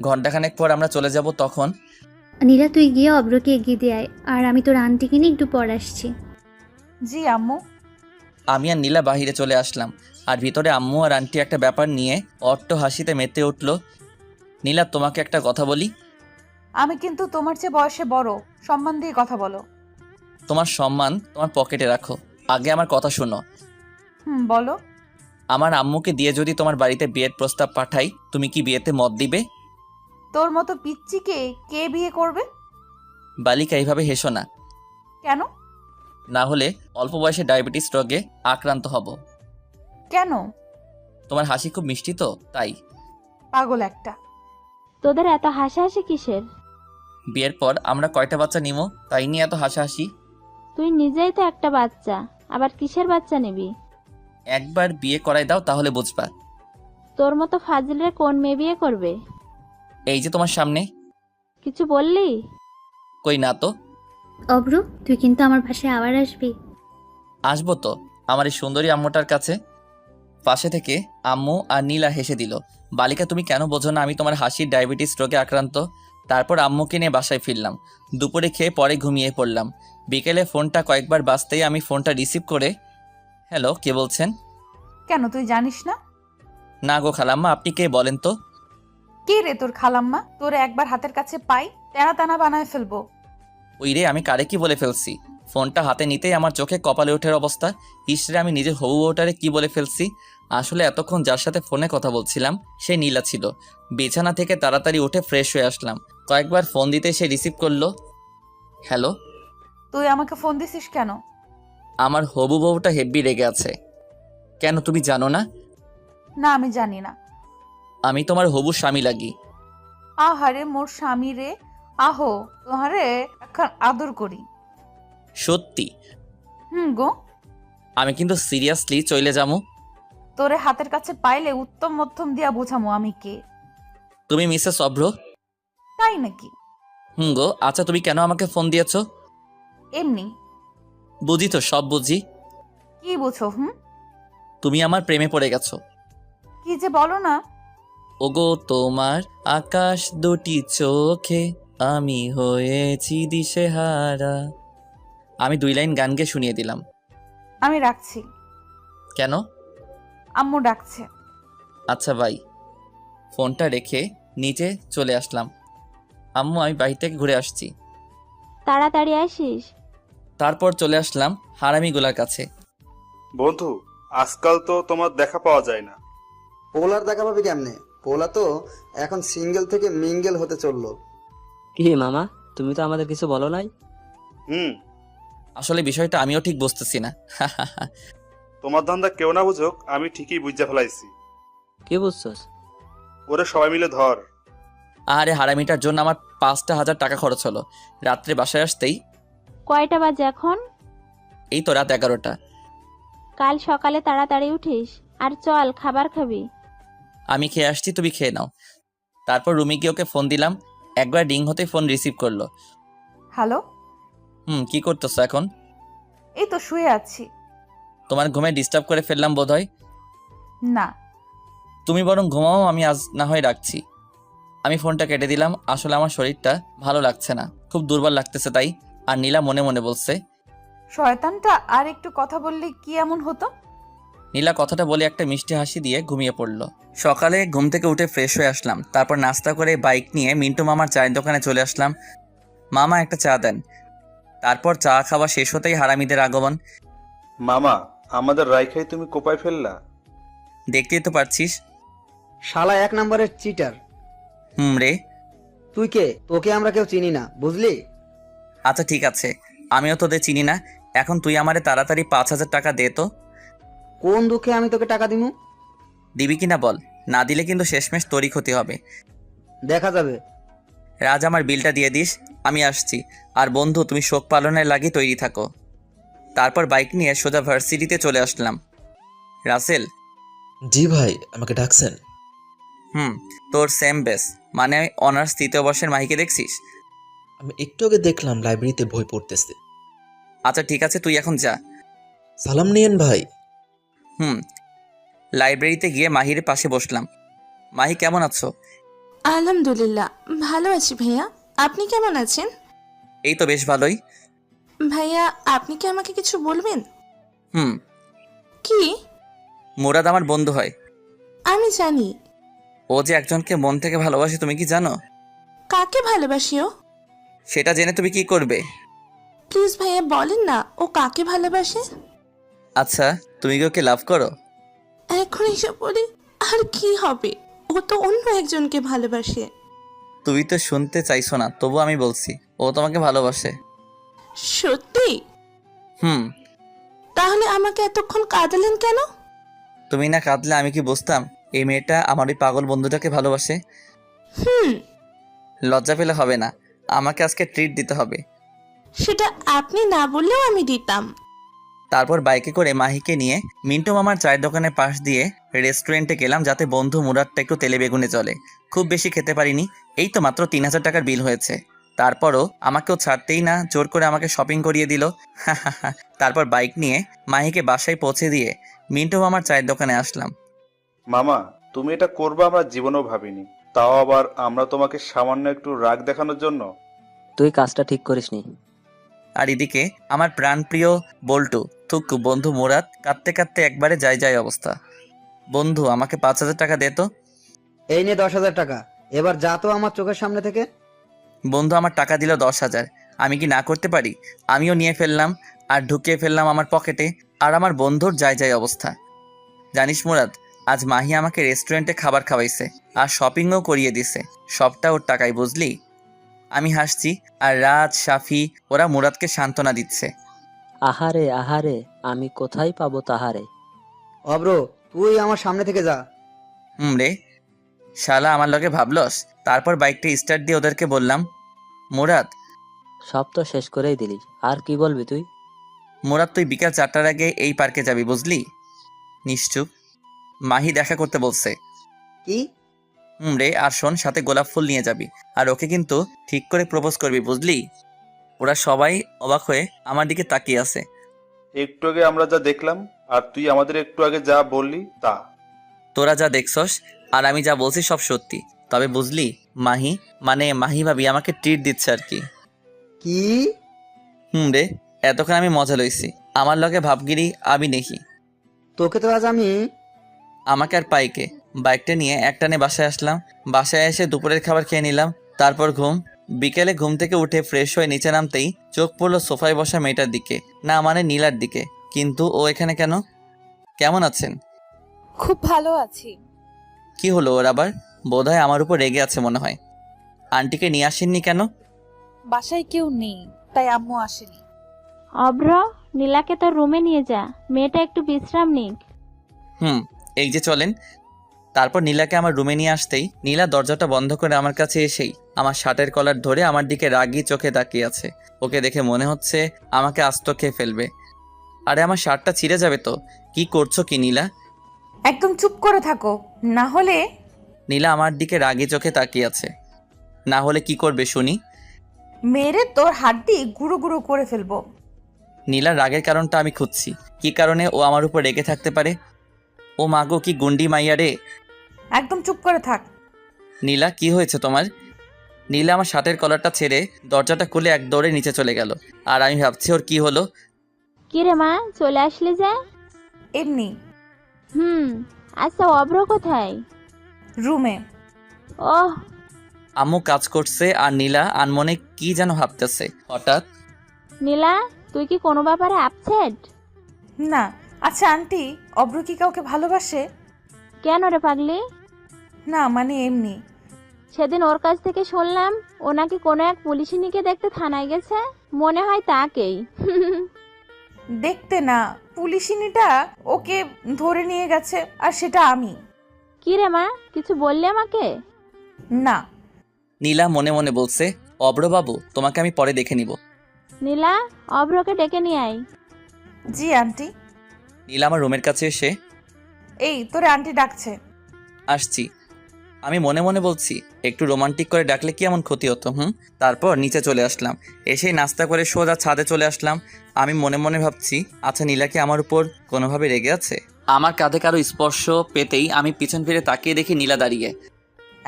ঘন্টাখানেক পর আমরা চলে যাব, তখন? নীলা, তুই গিয়ে অব্রকে এগিয়ে দিয়ে আয়, আর আমি তোর আন্টিকে নিয়ে একটু পর আসছি। জি আম্মু। আমি আর নীলা বাহিরে চলে আসলাম, আর ভিতরে আম্মু আর আন্টি একটা ব্যাপার নিয়ে অট্ট হাসিতে মেতে উঠল। নীলা, তোমাকে একটা কথা বলি। আমি কিন্তু তোমার চেয়ে বয়সে বড়, সম্মান দিয়ে কথা বলো। তোমার সম্মান তোমার পকেটে রাখো, আগে আমার কথা শোনো। বলো। আমার আম্মুকে দিয়ে যদি তোমার বাড়িতে বিয়ের প্রস্তাব পাঠাই, তুমি কি বিয়েতে মত দিবে? তোর মতো পিচ্চিকে কে বিয়ে করবে? বালিকা, এইভাবে হেসো না, কেন? না হলে অল্প বয়সে ডায়াবেটিস রোগে আক্রান্ত হব। কেন? তোমার হাসি খুব মিষ্টি তো, তাই। পাগল একটা। তোদের এত হাসাহাসি কিসের? বিয়ের পর আমরা কয়টা বাচ্চা নিমো, তাই নিয়ে এত হাসাহাসি। তুই নিজেই তো একটা বাচ্চা, আবার কিসের বাচ্চা নিবি? একবার বিয়ে করাই দাও, তাহলে বুঝবা। তোর মতো ফাজিলরে কোন মেয়ে বিয়ে করবে? এই যে তোমার সামনে। কিছু বললি? কই না তো। অব্র, তুই কিন্তু আমার বাসায় আবার আসবি। আসবো তো, আমার এই সুন্দরী আম্মুটার কাছে। পাশে থেকে আম্মু আর নীলা হেসে দিল। বালিকা, তুমি কেন বোঝো না আমি তোমার হাসির ডায়াবেটিস রোগে আক্রান্ত। তারপর আম্মুকে নিয়ে বাসায় ফিরলাম। দুপুরে খেয়ে পরে ঘুমিয়ে পড়লাম। বিকেলে ফোনটা কয়েকবার বাজতেই আমি ফোনটা রিসিভ করে, হ্যালো, কে বলছেন? কেন, তুই জানিস না? না গো খালাম্মা, আপনি কে বলেন তো? কে রে তোর খালাম্মা? তোর একবার হাতের কাছে পাই, টানা টানা বানায় ফেলবো। ওই রে, আমি কারে কি বলে ফেলছি? ফোনটা হাতে নিতেই আমার চোখে কপালে ওঠার অবস্থা। ইসরে, আমি নিজের হবু বউটারে কি বলে ফেলছি। আসলে এতক্ষণ যার সাথে ফোনে কথা বলছিলাম সে নীলা ছিল। বিছানা থেকে তাড়াতাড়ি উঠে ফ্রেশ হয়ে আসলাম। কয়েকবার ফোন দিতে সে রিসিভ করলো। হ্যালো। তুই আমাকে ফোন দিছিস কেন? আমার হবু বউটা হেব্বি রেগে আছে। কেন, তুমি জানো না? না, আমি জানি না। আমি তোমার হবু স্বামী লাগি। আহারে মোর স্বামী রে, আহো তোহারে এখন আদর করি। সত্যি? গো। আমি কিন্তু সিরিয়াসলি চলে যাবো। তোরে হাতের কাছে পাইলে উত্তম মধ্যম দিয়া বোঝামো আমি কে। তুমি মিসেস অভ্র? তাই নাকি? গো, আচ্ছা তুমি কেন আমাকে ফোন দিয়েছো? এমনি। বুঝি তো, সব বুঝি। কি বুঝো? তুমি আমার প্রেমে পড়ে গেছো। কি যে বলো না। ওগো তোমার আকাশ দুটি চোখে আমি হয়েছি দিশেহারা। আমি 2 লাইন গান গেয়ে শুনিয়ে দিলাম। আমি রাখছি। কেন? আম্মু ডাকছে। আচ্ছা ভাই। ফোনটা রেখে নিচে চলে আসলাম। আম্মু, আমি বাড়ি থেকে ঘুরে আসছি। তাড়াতাড়ি আসিস। তারপর চলে আসলাম হারামিগুলার কাছে। বন্ধু, আজকাল তো তোমার দেখা পাওয়া যায় না। পোলার দেখা পাবি কেমনে? পোলা তো এখন সিঙ্গেল থেকে মিঙ্গেল হতে চললো। কি মামা, তুমি তো আমাদের কিছু বলো নাই। হুম। আসলে বিষয়টা আমিও ঠিক বুঝতেছি না। তোমার ধান্দা কেউ না বুঝুক, আমি ঠিকই বুঝা ফেলাইছি। কি বুঝছস? ওরে সবাই মিলে ধর। আরে হারামিটার জন্য আমার 5,000 টাকা খরচ হলো। রাত্রে বাসায় আসতেই কয়টা বাজে এখন? এই তো রাত 11টা। কাল সকালে তাড়াতাড়ি উঠিস, আর চল খাবার খাবি। আমি খেয়ে আসছি, তুমি খেয়ে নাও। তারপর রুমে গিয়ে ওকে ফোন দিলাম। একবার রিং হতে ফোন রিসিভ করলো। হ্যালো। কি করতেছো এখন? এই তো শুয়ে আছি। তোমার ঘুমে ডিস্টার্ব করে ফেললাম বোধহয়। না। তুমি বরং ঘুমাও, আমি আজ না হয় রাখছি। আমি ফোনটা কেটে দিলাম। আসলে আমার শরীরটা ভালো লাগছে না, খুব দুর্বল লাগতেছে তাই। আর নীলা মনে মনে বলছে, শয়তানটা আর একটু কথা বললে কি এমন হতো। নীলা কথাটা বলে একটা মিষ্টি হাসি দিয়ে ঘুমিয়ে পড়ল। সকালে ঘুম থেকে উঠে ফ্রেশ হয়ে আসলাম। তারপর নাস্তা করে বাইক নিয়ে মিন্টু মামার চায়ের দোকানে চলে আসলাম। মামা একটা চা দেন। তারপর চা খাওয়া শেষ হতেই হারামিদের আগমন। মামা, আমাদের রাইখাই তুমি কোপায় ফেললা। দেখতেই তো পারছিস। শালা 1 নম্বরের চিটার। রে। তুই কে? তোকে আমরা কেউ চিনি না, বুঝলি? আচ্ছা ঠিক আছে, আমিও তোদের চিনি না। এখন তুই আমারে তাড়াতাড়ি 5,000 টাকা দে তো। কোন দুঃখে আমি তোকে টাকা দিমু? দিবি কিনা বল, না দিলে কিন্তু শেষমেশ তোরই ক্ষতি হবে। দেখা যাবে। রাজ আমার বিলটা দিয়ে দিস, আমি আসছি। আর বন্ধু তুমি শোক পালনের লাগি তৈরি থাকো। তারপর বাইক নিয়ে সোজা ভার্সিটিতে চলে আসলাম। রাসেল। জি ভাই, আমাকে ডাকছেন? তোর সেম বেস, মানে অনার্স 3য় বর্ষের মাহিকে দেখছিস? আমি একটু আগে দেখলাম লাইব্রেরিতে বই পড়তেছে। আচ্ছা ঠিক আছে, তুই এখন যা। সালাম নিয়েন ভাই। লাইব্রেরিতে গিয়ে মাহির পাশে বসলাম। মাহি কেমন আছো? আলহামদুলিল্লাহ ভালো আছি ভাইয়া। আপনি কেমন আছেন? এই তো বেশ ভালোই। ভাইয়া আপনি কি আমাকে কিছু বলবেন? হুম কি? মুরাদ আমার বন্ধু হয়। আমি জানি। ও যে একজনকে মন থেকে ভালোবাসে, তুমি কি জানো? কাকে ভালোবাসিও? সেটা জেনে তুমি কি করবে? প্লিজ ভাইয়া বলেন না ও কাকে ভালোবাসে। আচ্ছা, তুমি কি ওকে লাভ করো? এখন এসব বলি আর কি হবে, ও তো অন্য একজনকে ভালোবাসে। তুমি তো শুনতে চাইছো না, তবু আমি বলছি ও তোমাকে ভালোবাসে। সত্যি? হুম। তাহলে আমাকে এতক্ষণ কাঁদালেন কেন? তুমি না কাঁদলে আমি কি বুঝতাম এই মেয়েটা আমার ওই পাগল বন্ধুটাকে ভালোবাসে? হুম। লজ্জা পেলে হবে না, আমাকে আজকে ট্রিট দিতে হবে। সেটা আপনি না বললেও আমি দিতাম। তারপর বাইকে করে মাহিকে নিয়ে মিন্টু মামার চায়ের দোকানের পাশ দিয়ে রেস্টুরেন্টে গেলাম, যাতে বন্ধু মুরাদটা একটু তেলে বেগুনে চলে। খুব বেশি খেতে পারিনি, এই তো মাত্র 3000 টাকার বিল হয়েছে। তারপরও আমাকেও ছাড়তেই না, জোর করে আমাকে শপিং করিয়ে দিল। তারপর বাইক নিয়ে মাহিকে বাসায় পৌঁছে দিয়ে মিন্টু মামার চায়ের দোকানে আসলাম। মামা, তুমি এটা করবে আমরা জীবনেও ভাবিনি, তাও আবার আমরা তোমাকে সামান্য একটু রাগ দেখানোর জন্য। তুই কাজটা ঠিক করিসনি। আর এদিকে আমার প্রাণপ্রিয় বল্টু থুকু বন্ধু মুরাদ কাঁদতে কাঁদতে একবারে যায় যায় অবস্থা। বন্ধু আমাকে 5000 টাকা দে তো। এই নে 10,000 টাকা, এবার যা তো আমার চোখের সামনে থেকে। বন্ধু আমার টাকা দিল 10,000, আমি কি না করতে পারি? আমিও নিয়ে ফেললাম আর ঢুকিয়ে ফেললাম আমার পকেটে। আর আমার বন্ধুর যায় যায় অবস্থা। জানিস মুরাদ, আজ মাহি আমাকে রেস্টুরেন্টে খাবার খাওয়াইছে আর শপিংও করিয়ে দিছে, সবটা ওর টাকায়, বুঝলি? আমি হাসছি আর রাজ, সাফি ওরা মুরাদকে সান্ত্বনা দিচ্ছে। আহারে আহারে, আমি কোথায় পাবো তাহারে। অব্র, তুই আমার সামনে থেকে যা। রে শালা, আমার লগে ভাবলস? তারপর বাইকটা স্টার্ট দিয়ে ওদেরকে বললাম, মুরাদ সব তো শেষ করেই দিলি, আর কি বলবি তুই? মুরাদ তুই বিকাল 4টার আগে এই পার্কে যাবি, বুঝলি? নিশ্চুপ। মাহি দেখা করতে বলছে। কি? রে, আর শোন, সাথে গোলাপ ফুল নিয়ে যাবি, আর ওকে কিন্তু ঠিক করে প্রপোজ করবি, বুঝলি? ওরা সবাই অবাক হয়ে আমার দিকে তাকিয়ে আছে। একটু আগে আমরা যা দেখলাম আর তুই আমাদের একটু আগে যা বললি তা। তোরা যা দেখছস আর আমি যা বলছি সব সত্যি, তবে বুঝলি মাহি, মানে মাহি ভাবি আমাকে ট্রিট দিচ্ছে আর কি। কি? রে, এতক্ষণ আমি মজা লইছি, আমার লগে ভাবগিরি আমি দেখি। তোকে তো আজ আমি। আমাকে আর পাইকে বাইকটা নিয়ে একটানে বাসায় আসলাম। বাসায় এসে দুপুরের খাবার খেয়ে নিলাম, তারপর ঘুম। বিকেলে ঘুম থেকে উঠে ফ্রেশ হয়ে নিচে নামতেই চোখ পড়লো সোফায় বসা মেয়েটার দিকে, না মানে নীলার দিকে। কিন্তু ও এখানে কেন? কেমন আছেন? খুব ভালো আছি। কি হলো ওর আবার? বোধহয় আমার উপর রেগে আছে মনে হয়। আন্টিকে নিয়ে আসেননি কেন? বাসায় কেউ নেই, তাই আম্মু আসেনি। অভ্র, নীলাকে তোর রুমে নিয়ে যা, মেয়েটা একটু বিশ্রাম নিক। এই যে চলেন। তারপর নীলাকে আমার রুমে নিয়ে আসতেই নীলা দরজাটা বন্ধ করে আমার কাছে এসেই আমার শার্টের কলার ধরে আমার দিকে রাগি চোখে তাকিয়ে আছে। ওকে দেখে মনে হচ্ছে আমাকে আস্ত খেয়ে ফেলবে। আরে আমার শার্টটা ছিঁড়ে যাবে তো। কি করছো কি নীলা? একদম চুপ করে থাকো, না হলে। নীলা আমার দিকে রাগি চোখে তাকিয়ে আছে। না হলে কি করবে শুনি? মেরে তোর হাড্ডি গুঁড়ো গুঁড়ো করে ফেলবো। নীলার রাগের কারণটা আমি খুঁজছি, কি কারণে ও আমার উপর রেগে থাকতে পারে। ও মাগো, কি গুন্ডি মাইয়া রে। একদম চুপ করে থাক। নীলা, কি হয়েছে তোমার? নীলা আমার শার্টের কলারটা ছেড়ে দরজাটা খুলে এক দৌড়ে নিচে চলে গেল। আর আমি ভাবছি ওর কি হলো। কি রে মা, চলে আসলে যে? এমনি। আচ্ছা, অভ্র কোথায়? রুমে। ওহ। আম্মু কাজ করছে আর নীলা আনমনে কি যেন ভাবতেছে। হঠাৎ, নীলা, তুই কি কোনো ব্যাপারে আপসেট? না। আচ্ছা আন্টি, অব্র কি কাউকে ভালোবাসে? কেন রে পাগলি? না মানে এমনি। সেদিন ওর কাছ থেকে শুনলাম ও নাকি কোনো এক পুলিশিনীকে দেখতে থানায় গেছে, মনে হয় তাকেই। দেখতে না, পুলিশিনিটা ওকে ধরে নিয়ে গেছে, আর সেটা আমি। কি রে মা, কিছু বললি আমাকে? না। নীলা মনে মনে বলছে, অব্রবাবু তোমাকে আমি পরে দেখে নিব। নীলা, অভ্রকে ডেকে নিয়ে আয়। জি আন্টি। নীলা আমার রুমের কাছে এসে, এই তোরে আন্টি ডাকছে। আসছি। আমি মনে মনে বলছি, একটু রোমান্টিক করে ডাকলে কি এমন ক্ষতি হতো? তারপর নিচে চলে আসলাম। এসেই নাস্তা করে সোজা ছাদে চলে আসলাম। আমি মনে মনে ভাবছি, আচ্ছা নীলা কি আমার উপর কোনোভাবে রেগে আছে? আমার কাঁধে কারো স্পর্শ পেতেই আমি পিছন ফিরে তাকিয়ে দেখি নীলা দাঁড়িয়ে।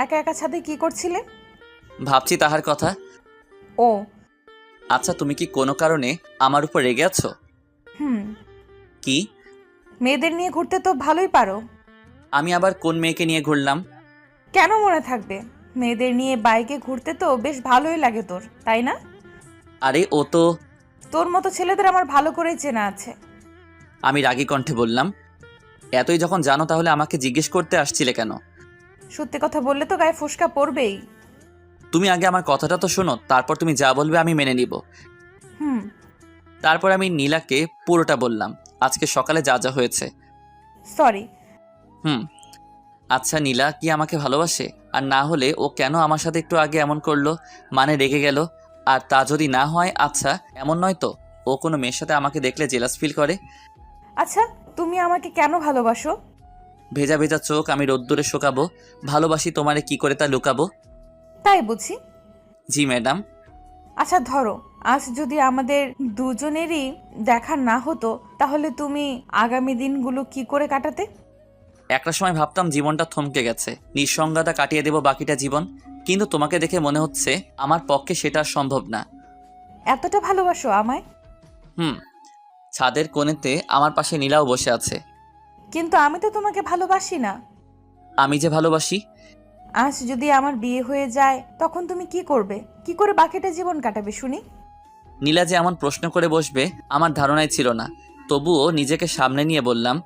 একা একা ছাদে কি করছিলে? ভাবছি তাহার কথা। ও। আচ্ছা তুমি কি কোনো কারণে আমার উপর রেগে আছো? হুম। কি? মেয়েদের নিয়ে ঘুরতে তো ভালোই পারো। আমি আবার কোন মেয়েকে নিয়ে ঘুরলাম? কেন মনে থাকবে? মেয়েদের নিয়ে বাইকে ঘুরতে তো বেশ ভালোই লাগে তোর, তাই না? আরে ও তো। তোর মতো ছেলেদের আমার ভালো করেই চেনা আছে। আমি রাগী কণ্ঠে বললাম, এতই যখন জানো তাহলে আমাকে জিজ্ঞেস করতে আসছিলে কেন? সত্যি কথা বললে তো গায়ে ফোসকা পড়বেই। তুমি আগে আমার কথাটা তো শোনো, তারপর তুমি যা বলবে আমি মেনে নিব। হুম। তারপর আমি নীলাকে পুরোটা বললাম, আজকে সকালে যা যা হয়েছে। সরি। আচ্ছা নীলা কি আমাকে ভালোবাসে? আর না হলে ও কেন আমার সাথে একটু আগে এমন করলো, মানে রেগে গেল? আর তা যদি না হয়, আচ্ছা এমন নয় তো ও কোনো মেয়ের সাথে আমাকে দেখলে জেলাস ফিল করে? আচ্ছা তুমি আমাকে কেন ভালোবাসো? ভেজা ভেজা চোখ আমি রোদ্দুরে শোকাবো। ভালোবাসি তোমারে কি করে তা লুকাবো? তাই বুঝি? জি ম্যাডাম। আচ্ছা ধরো, আজ যদি আমাদের দুজনেরই দেখা না হতো, তাহলে তুমি আগামী দিনগুলো কি করে কাটাতে? একটা সময় ভাবতাম জীবনটা থমকে গেছে, নিঃসঙ্গতা কাটিয়ে দেব বাকিটা জীবন। কিন্তু তোমাকে দেখে মনে হচ্ছে আমার পক্ষে সেটা আর সম্ভব না। এতটা ভালোবাসো আমায়? ছাদের কোণেতে আমার পাশে নীলাও বসে আছে। কিন্তু আমি তো তোমাকে ভালোবাসি না। আমি যে ভালোবাসি। আজ যদি আমার বিয়ে হয়ে যায়, তখন তুমি কি করবে? কি করে বাকিটা জীবন কাটাবে শুনি? নীলা যে এমন প্রশ্ন করে বসবে আমার ধারণাই ছিল না। তবুও নিজেকে সামনে নিয়ে বললাম,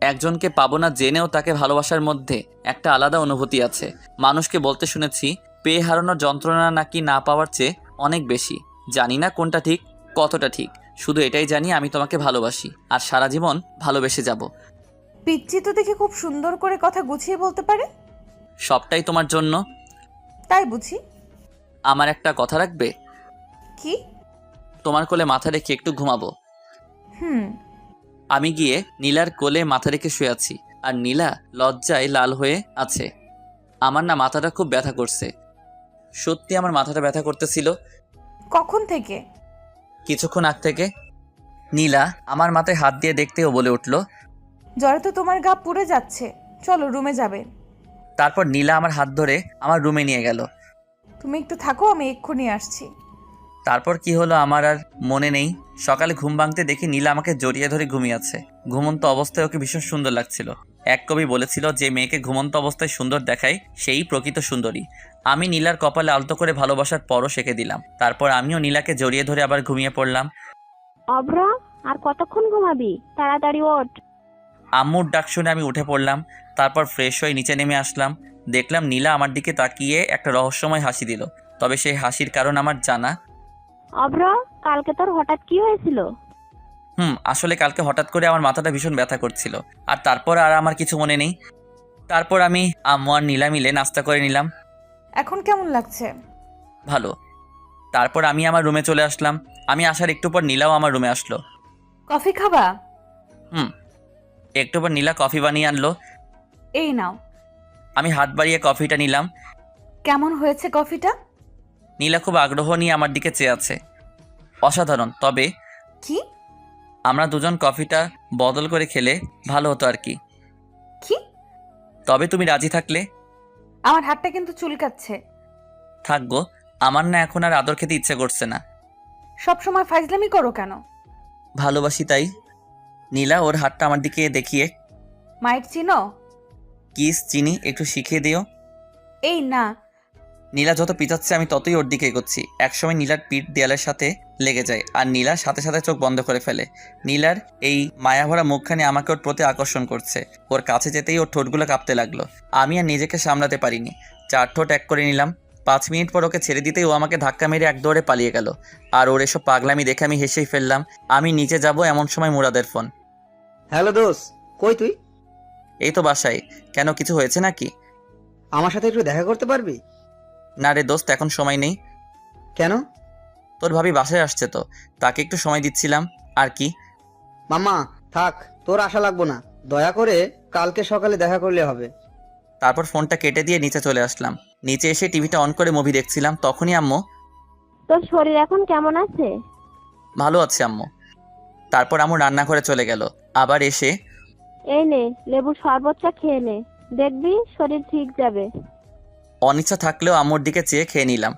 একজনকে পাবো না জেনেও তাকে ভালোবাসার মধ্যে একটা আলাদা অনুভূতি আছে। মানুষকে বলতে শুনেছি, পেয়ে হারানোর যন্ত্রণা নাকি না পাওয়ার চেয়ে অনেক বেশি। জানি না কোনটা ঠিক, কতটা ঠিক, শুধু এটাই জানি আমি তোমাকে ভালোবাসি আর সারা জীবন ভালোবেসে যাব। পিচ্চি তো দেখে খুব সুন্দর করে কথা গুছিয়ে বলতে পারে। সবটাই তোমার জন্য। তাই বুঝি? আমার একটা কথা রাখবে? কি? তোমার কোলে মাথা রেখে একটু ঘুমাবো। আমি গিয়ে নীলার কোলে মাথা রেখে শুয়ে আছি, আর নীলা লজ্জায় লাল হয়ে আছে। আমার না মাথাটা খুব ব্যথা করছে। সত্যি আমার মাথাটা ব্যথা করতেছিল। কখন থেকে? কিছুক্ষণ আগ থেকে। নীলা আমার মাথায় হাত দিয়ে দেখতেও বলে উঠল, জ্বরে তো তোমার গা পুড়ে যাচ্ছে, চলো রুমে যাবে। তারপর নীলা আমার হাত ধরে আমার রুমে নিয়ে গেল। তুমি একটু থাকো, আমি এক্ষুনি আসছি। তারপর কি হলো আমার আর মনে নেই। সকালে ঘুম ভাঙতে দেখি নীলা আমাকে জড়িয়ে ধরে ঘুমিয়ে আছে। ঘুমন্ত অবস্থায় ওকে ভীষণ সুন্দর লাগছিল। এক কবি বলেছিল, যে মেয়েকে ঘুমন্ত অবস্থায় সুন্দর দেখায় সেই প্রকৃত সুন্দরী। আমি নীলার কপালে আলতো করে ভালোবাসার পরও সেঁকে দিলাম। তারপর আমিও নীলাকে জড়িয়ে ধরে আবার ঘুমিয়ে পড়লাম। অভ্র, আর কতক্ষণ ঘুমাবি? তাড়াতাড়ি ওঠ। আম্মুর ডাক শুনে আমি উঠে পড়লাম। তারপর ফ্রেশ হয়ে নিচে নেমে আসলাম। দেখলাম নীলা আমার দিকে তাকিয়ে একটা রহস্যময় হাসি দিল। তবে সেই হাসির কারণ আমার জানা। অভ্র, কালকে তোর হঠাৎ কি হয়েছিল? আসলে কালকে হঠাৎ করে আমার মাথাটা ভীষণ ব্যথা করছিল, আর তারপর আর আমার কিছু মনে নেই। তারপর আমি আম্মু আর নীলা মিলে নাস্তা করে নিলাম। এখন কেমন লাগছে? ভালো। তারপর আমি আমার রুমে চলে আসলাম। আমি আসার একটু পর নীলাও আমার রুমে আসলো। কফি খাবা? একটু পর নীলা কফি বানিয়ে আনলো। এই নাও। আমি হাত বাড়িয়ে কফিটা নিলাম। কেমন হয়েছে কফিটা? নীলা খুব আগ্রহ নিয়ে আমার দিকে চেয়ে আছে। অসাধারণ। তবে কি? আমরা দুজন কফিটা বদল করে খেলে ভালো হতো আর কি। কি? তবে তুমি রাজি থাকলে। আমার হাতটা কিন্তু চুলকাচ্ছে। থাকবো। আমার না এখন আর আদর খেতে ইচ্ছে করছে না। সব সময় ফাইজলামি করো কেন? ভালোবাসি তাই। নীলা ওর হাতটা আমার দিকে দেখিয়ে, মাইট চিনো? কিস চিনি, একটু শিখিয়ে দিও। এই না। নীলা যত পিছাচ্ছে আমি ততই ওর দিকে এগোচ্ছি। একসময় নীলার পিঠ দেয়ালের সাথে লেগে যায়, আর নীলা সাথে সাথে চোখ বন্ধ করে ফেলে। নীলার এই মায়াভরা মুখখানি আমাকে ওর প্রতি আকর্ষণ করছে। ওর কাছে যেতেই ওর ঠোঁটগুলো কাঁপতে লাগলো। আমি আর নিজেকে সামলাতে পারিনি, 4 ঠোঁট এক করে নিলাম। 5 মিনিট পর ওকে ছেড়ে দিতেই ও আমাকে ধাক্কা মেরে এক দৌড়ে পালিয়ে গেল। আর ওর এসব পাগলামি দেখে আমি হেসেই ফেললাম। আমি নিচে যাব এমন সময় মুরাদের ফোন। হ্যালো দোষ, কই তুই? এই তো বাসায়। কেন, কিছু হয়েছে নাকি? আমার সাথে একটু দেখা করতে পারবি? না রে দোস্ত, এখন সময় নেই। কেন? তোর ভাবি বাসায় আসছে তো, তাকে একটু সময় দিচ্ছিলাম আর কি। মামা থাক, তোর আশা লাগবো না, দয়া করে কালকে সকালে দেখা করলে হবে। তারপর ফোনটা কেটে দিয়ে নিচে চলে আসলাম। নিচে এসে টিভিটা অন করে মুভি দেখছিলাম, তখনই আম্মু, তোর শরীর এখন কেমন আছে? ভালো আছে আম্মু। তারপর আম্মু রান্নাঘরে চলে গেল। আবার এসে, এই নে লেবুর শরবতটা খেয়ে নে, দেখবি শরীর ঠিক যাবে। অনিচ্ছা থাকলেও আম্মুর দিকে চেয়ে খেয়ে নিলাম।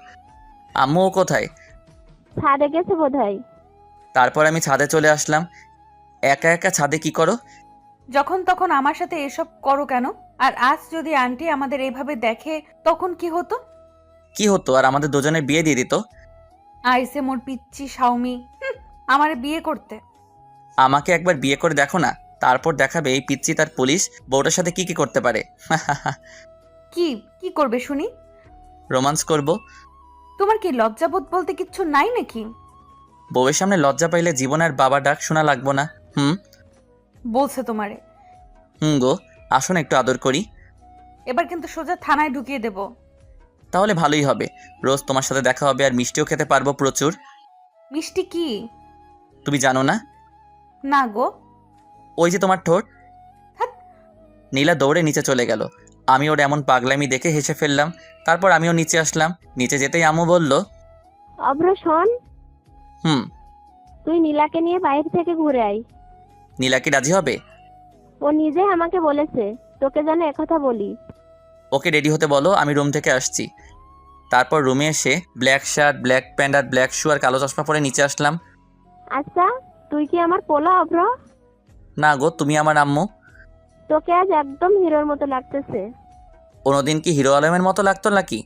আম্মুও কোথায়? ছাদে গেছে বোধহয়। তারপর আমি ছাদে চলে আসলাম। একা একা ছাদে কি করো? যখন তখন আমার সাথে এসব করো কেন? আর আজ যদি আন্টি আমাদের এইভাবে দেখে তখন কি হতো? কি হতো, আর আমাদের দুজনের বিয়ে দিয়ে দিত। আইসে মোর পিচ্চি শাওমি, আমারে বিয়ে করতে। আমাকে একবার বিয়ে করে দেখো না, তারপর দেখাবে এই পিচ্চি তার পুলিশ বউটার সাথে কি কি করতে পারে। কি কি করবে শুনি? রোমান্স করব। তোমার কি লজ্জাবোধ বলতে কিচ্ছু নাই নাকি? বউয়ের সামনে লজ্জা পাইলে জীবন আর বাবা ডাক শোনা লাগবো না। বলছে তোমারে। গো, আসুন একটু আদর করি। এবার কিন্তু সোজা থানায় ঢুকিয়ে দেব। তাহলে ভালোই হবে, রোজ তোমার সাথে দেখা হবে আর মিষ্টিও খেতে পারবো প্রচুর। মিষ্টি কি? তুমি জানো না? না গো। ওই যে তোমার ঠোঁট। ধ্যাৎ। নীলা দৌড়ে নিচে চলে গেল। আমি ওর এমন পাগলামি দেখে হেসে ফেললাম। তারপর আমিও নিচে আসলাম। নিচে যেতেই আম্মু বলল, অভ্র শোন, হুম। তুই নীলাকে নিয়ে বাইরে থেকে ঘুরে আয়। নীলা কি রাজি হবে? ও নিজে আমাকে বলেছে তোকে যেন একথা বলি। ওকে রেডি হতে বলো, আমি রুম থেকে আসছি। তারপর রুমে এসে ব্ল্যাক শার্ট, ব্ল্যাক প্যান্ট আর ব্ল্যাক শু আর কালো চশমা পরে নিচে আসলাম। আচ্ছা, তুই কি আমার পোলা অভ্র? না গো, তুমি আমার আম্মু। তোকে আজ একদম হিরোর মতো লাগতেছে। কোনোদিন কি হিরো আলমের মতো লাগতো নাকি?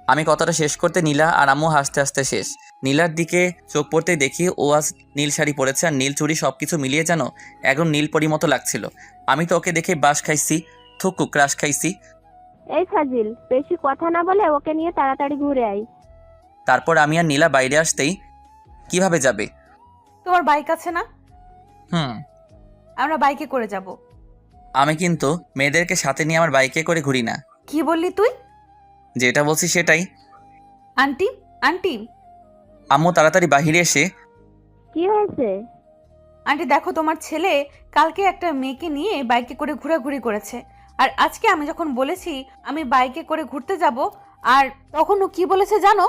আমি কথাটা শেষ করতে নীলা আর আম্মু হাসতে হাসতে শেষ। নীলার দিকে চোখ পড়তেই দেখি ও আজ নীল শাড়ি পরেছে আর নীল চুড়ি, সব কিছু মিলিয়ে যেন একদম নীল পরি মতো লাগছিল। আমি তো ওকে দেখে বাস খাইছি, থুকু ক্রাশ খাইছি। এই ফাজিল, বেশি কথা না বলে ওকে নিয়ে তাড়াতাড়ি ঘুরে আয়। তারপর আমি আর নীলা বাইরে আসতেই, কিভাবে যাবে? তোমার বাইক আছে না? হুম। আমরা বাইকে করে যাব। আমি কিন্তু মেয়েদেরকে সাথে নিয়ে আমার বাইকে করে ঘুরি না। কি বললি তুই? যেটা বলছি সেটাই। আন্টি, আন্টি, আম্মু তাড়াতাড়ি বাহিরে এসে, কি হয়েছে? আন্টি দেখো, তোমার ছেলে কালকে একটা মেয়েকে নিয়ে বাইকে করে ঘোরাঘুরি করেছে। আর আজকে আমি যখন বলেছি আমি বাইকে করে ঘুরতে যাব, আর তখন ও কি বলেছে জানো?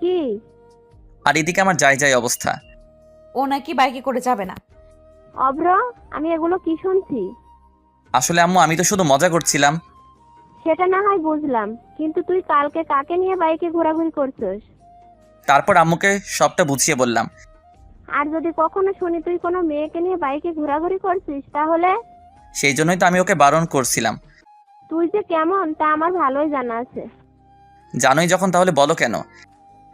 কি? আর এদিকে আমার যাই যাই অবস্থা। ও নাকি বাইকে করে যাবে না। অভ্র, আমি এগুলো কি শুনছি? আসলে আম্মু, আমি তো শুধু মজা করছিলাম। সেটা না হয় বুঝলাম, কিন্তু তুই কালকে কাকে নিয়ে বাইকে ঘোরাঘুরি করছিস? তারপর আম্মুকে সবটা বুঝিয়ে বললাম। আর যদি কখনো শুনি তুই কোনো মেয়েকে নিয়ে বাইকে ঘোরাঘুরি করছিস, তাহলে? সেই জন্যই তো আমি ওকে বারণ করছিলাম। তুই যে কেমন তা আমার ভালোই জানা আছে। জানোই যখন, তাহলে বলো কেন?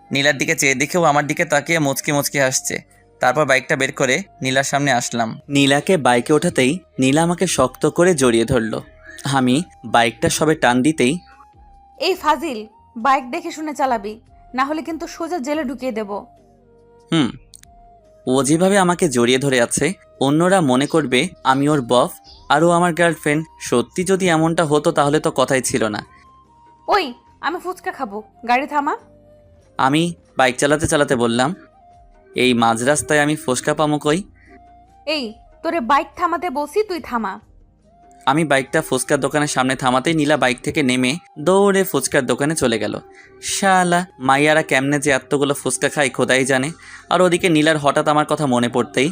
নীলার দিকে চেয়ে দেখেও আমার দিকে তাকিয়ে মুচকি মুচকি হাসছে। তারপর বাইকটা বের করে নীলার সামনে আসলাম। নীলাকে বাইকে ওঠাতেই নীলা আমাকে শক্ত করে জড়িয়ে ধরলো। আমি বাইকটা সবে টান দিতেই, এই ফাজিল, বাইক দেখে শুনে চালাবি, না হলে কিন্তু সোজা জেলে ঢুকিয়ে দেব। ও যেভাবে আমাকে জড়িয়ে ধরে আছে, অন্যরা মনে করবে আমি ওর বফ আর ও আমার গার্লফ্রেন্ড। সত্যি যদি এমনটা হতো তাহলে তো কথাই ছিল না। ওই, আমি ফুচকা খাবো, গাড়ি থামা। আমি বাইক চালাতে চালাতে বললাম, এই মাঝ রাস্তায় আমি ফুচকা পামো কই? এই, তোরে বাইক থামাতে বলছি, তুই থামা। আমি বাইকটা ফুচকার দোকানের সামনে থামাতেই নীলা বাইক থেকে নেমে দৌড়ে ফুচকার দোকানে চলে গেল। শালা মাইয়ারা কেমনে যে এতগুলো ফুচকা খায় খোদাই জানে। আর ওদিকে নীলার হঠাৎ আমার কথা মনে পড়তেই,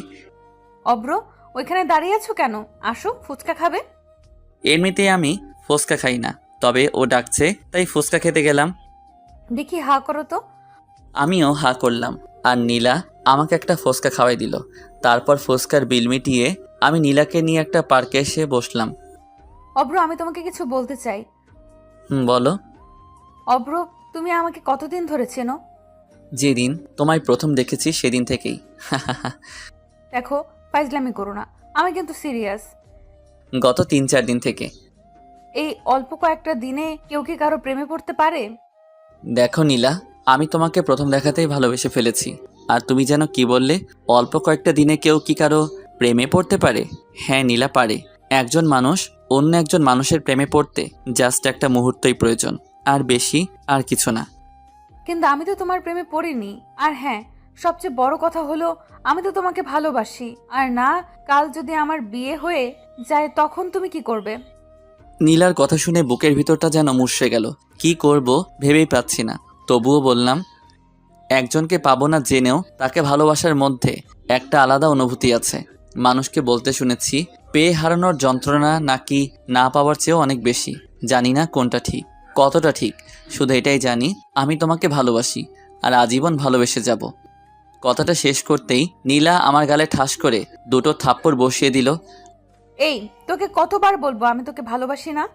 অব্র, ওইখানে দাঁড়িয়ে আছো কেন? আসো, ফুচকা খাবে। এমনিতেই আমি ফুচকা খাই না, তবে ও ডাকছে তাই ফুচকা খেতে গেলাম। দেখি হা করো তো। আমিও হা করলাম আর নীলা আমাকে একটা ফুচকা খাওয়াই দিল। তারপর ফুচকার বিল মিটিয়ে আমি নীলাকে নিয়ে একটা পার্কে এসে বসলাম। অব্র, আমি তোমাকে কিছু বলতে চাই। বলো। অব্র, তুমি আমাকে কতদিন ধরে চেনো? যেদিন তোমায় প্রথম দেখেছি সেদিন থেকেই। দেখো, ফাইজলামি করো না, আমি কিন্তু সিরিয়াস। গত 3-4 দিন থেকে। এই অল্প কয়েকটা দিনে কেউ কি কারো প্রেমে পড়তে পারে? দেখো নীলা, আমি তোমাকে প্রথম দেখাতেই ভালোবেসে ফেলেছি। আর তুমি যেন কি বললে, অল্প কয়েকটা দিনে কেউ কি কারো প্রেমে পড়তে পারে? হ্যাঁ নীলা, পারে। একজন মানুষ অন্য একজন মানুষের প্রেমে পড়তে জাস্ট একটা মুহূর্তই প্রয়োজন। আর বেশি আর কিছু না। কিন্তু আমি তো তোমার প্রেমে পড়িনি। আর হ্যাঁ, সবচেয়ে বড় কথা হলো আমি তো তোমাকে ভালোবাসি। আর না, কাল যদি আমার বিয়ে হয়ে যায় তখন তুমি কি করবে? নীলার কথা শুনে বুকের ভিতরটা যেন মুষড়ে গেল। কি করব ভেবেই পাচ্ছি না। তবুও বললাম, একজনকে পাবো না জেনেও তাকে ভালোবাসার মধ্যে একটা আলাদা অনুভূতি আছে। মানুষকে বলতে শুনেছি, পেয়ে হারানোর যন্ত্রণা নাকি না পাওয়ার চেয়েও অনেক বেশি। জানি না কোনটা ঠিক, কতটা ঠিক, শুধু এটাই জানি আমি তোমাকে ভালোবাসি আর আজীবন ভালোবেসে যাব। কথাটা শেষ করতেই নীলা আমার গালে ঠাস করে দুটো থাপ্পড় বসিয়ে দিল। এই, তোকে কতবার বলবো আমি তোকে ভালোবাসি না?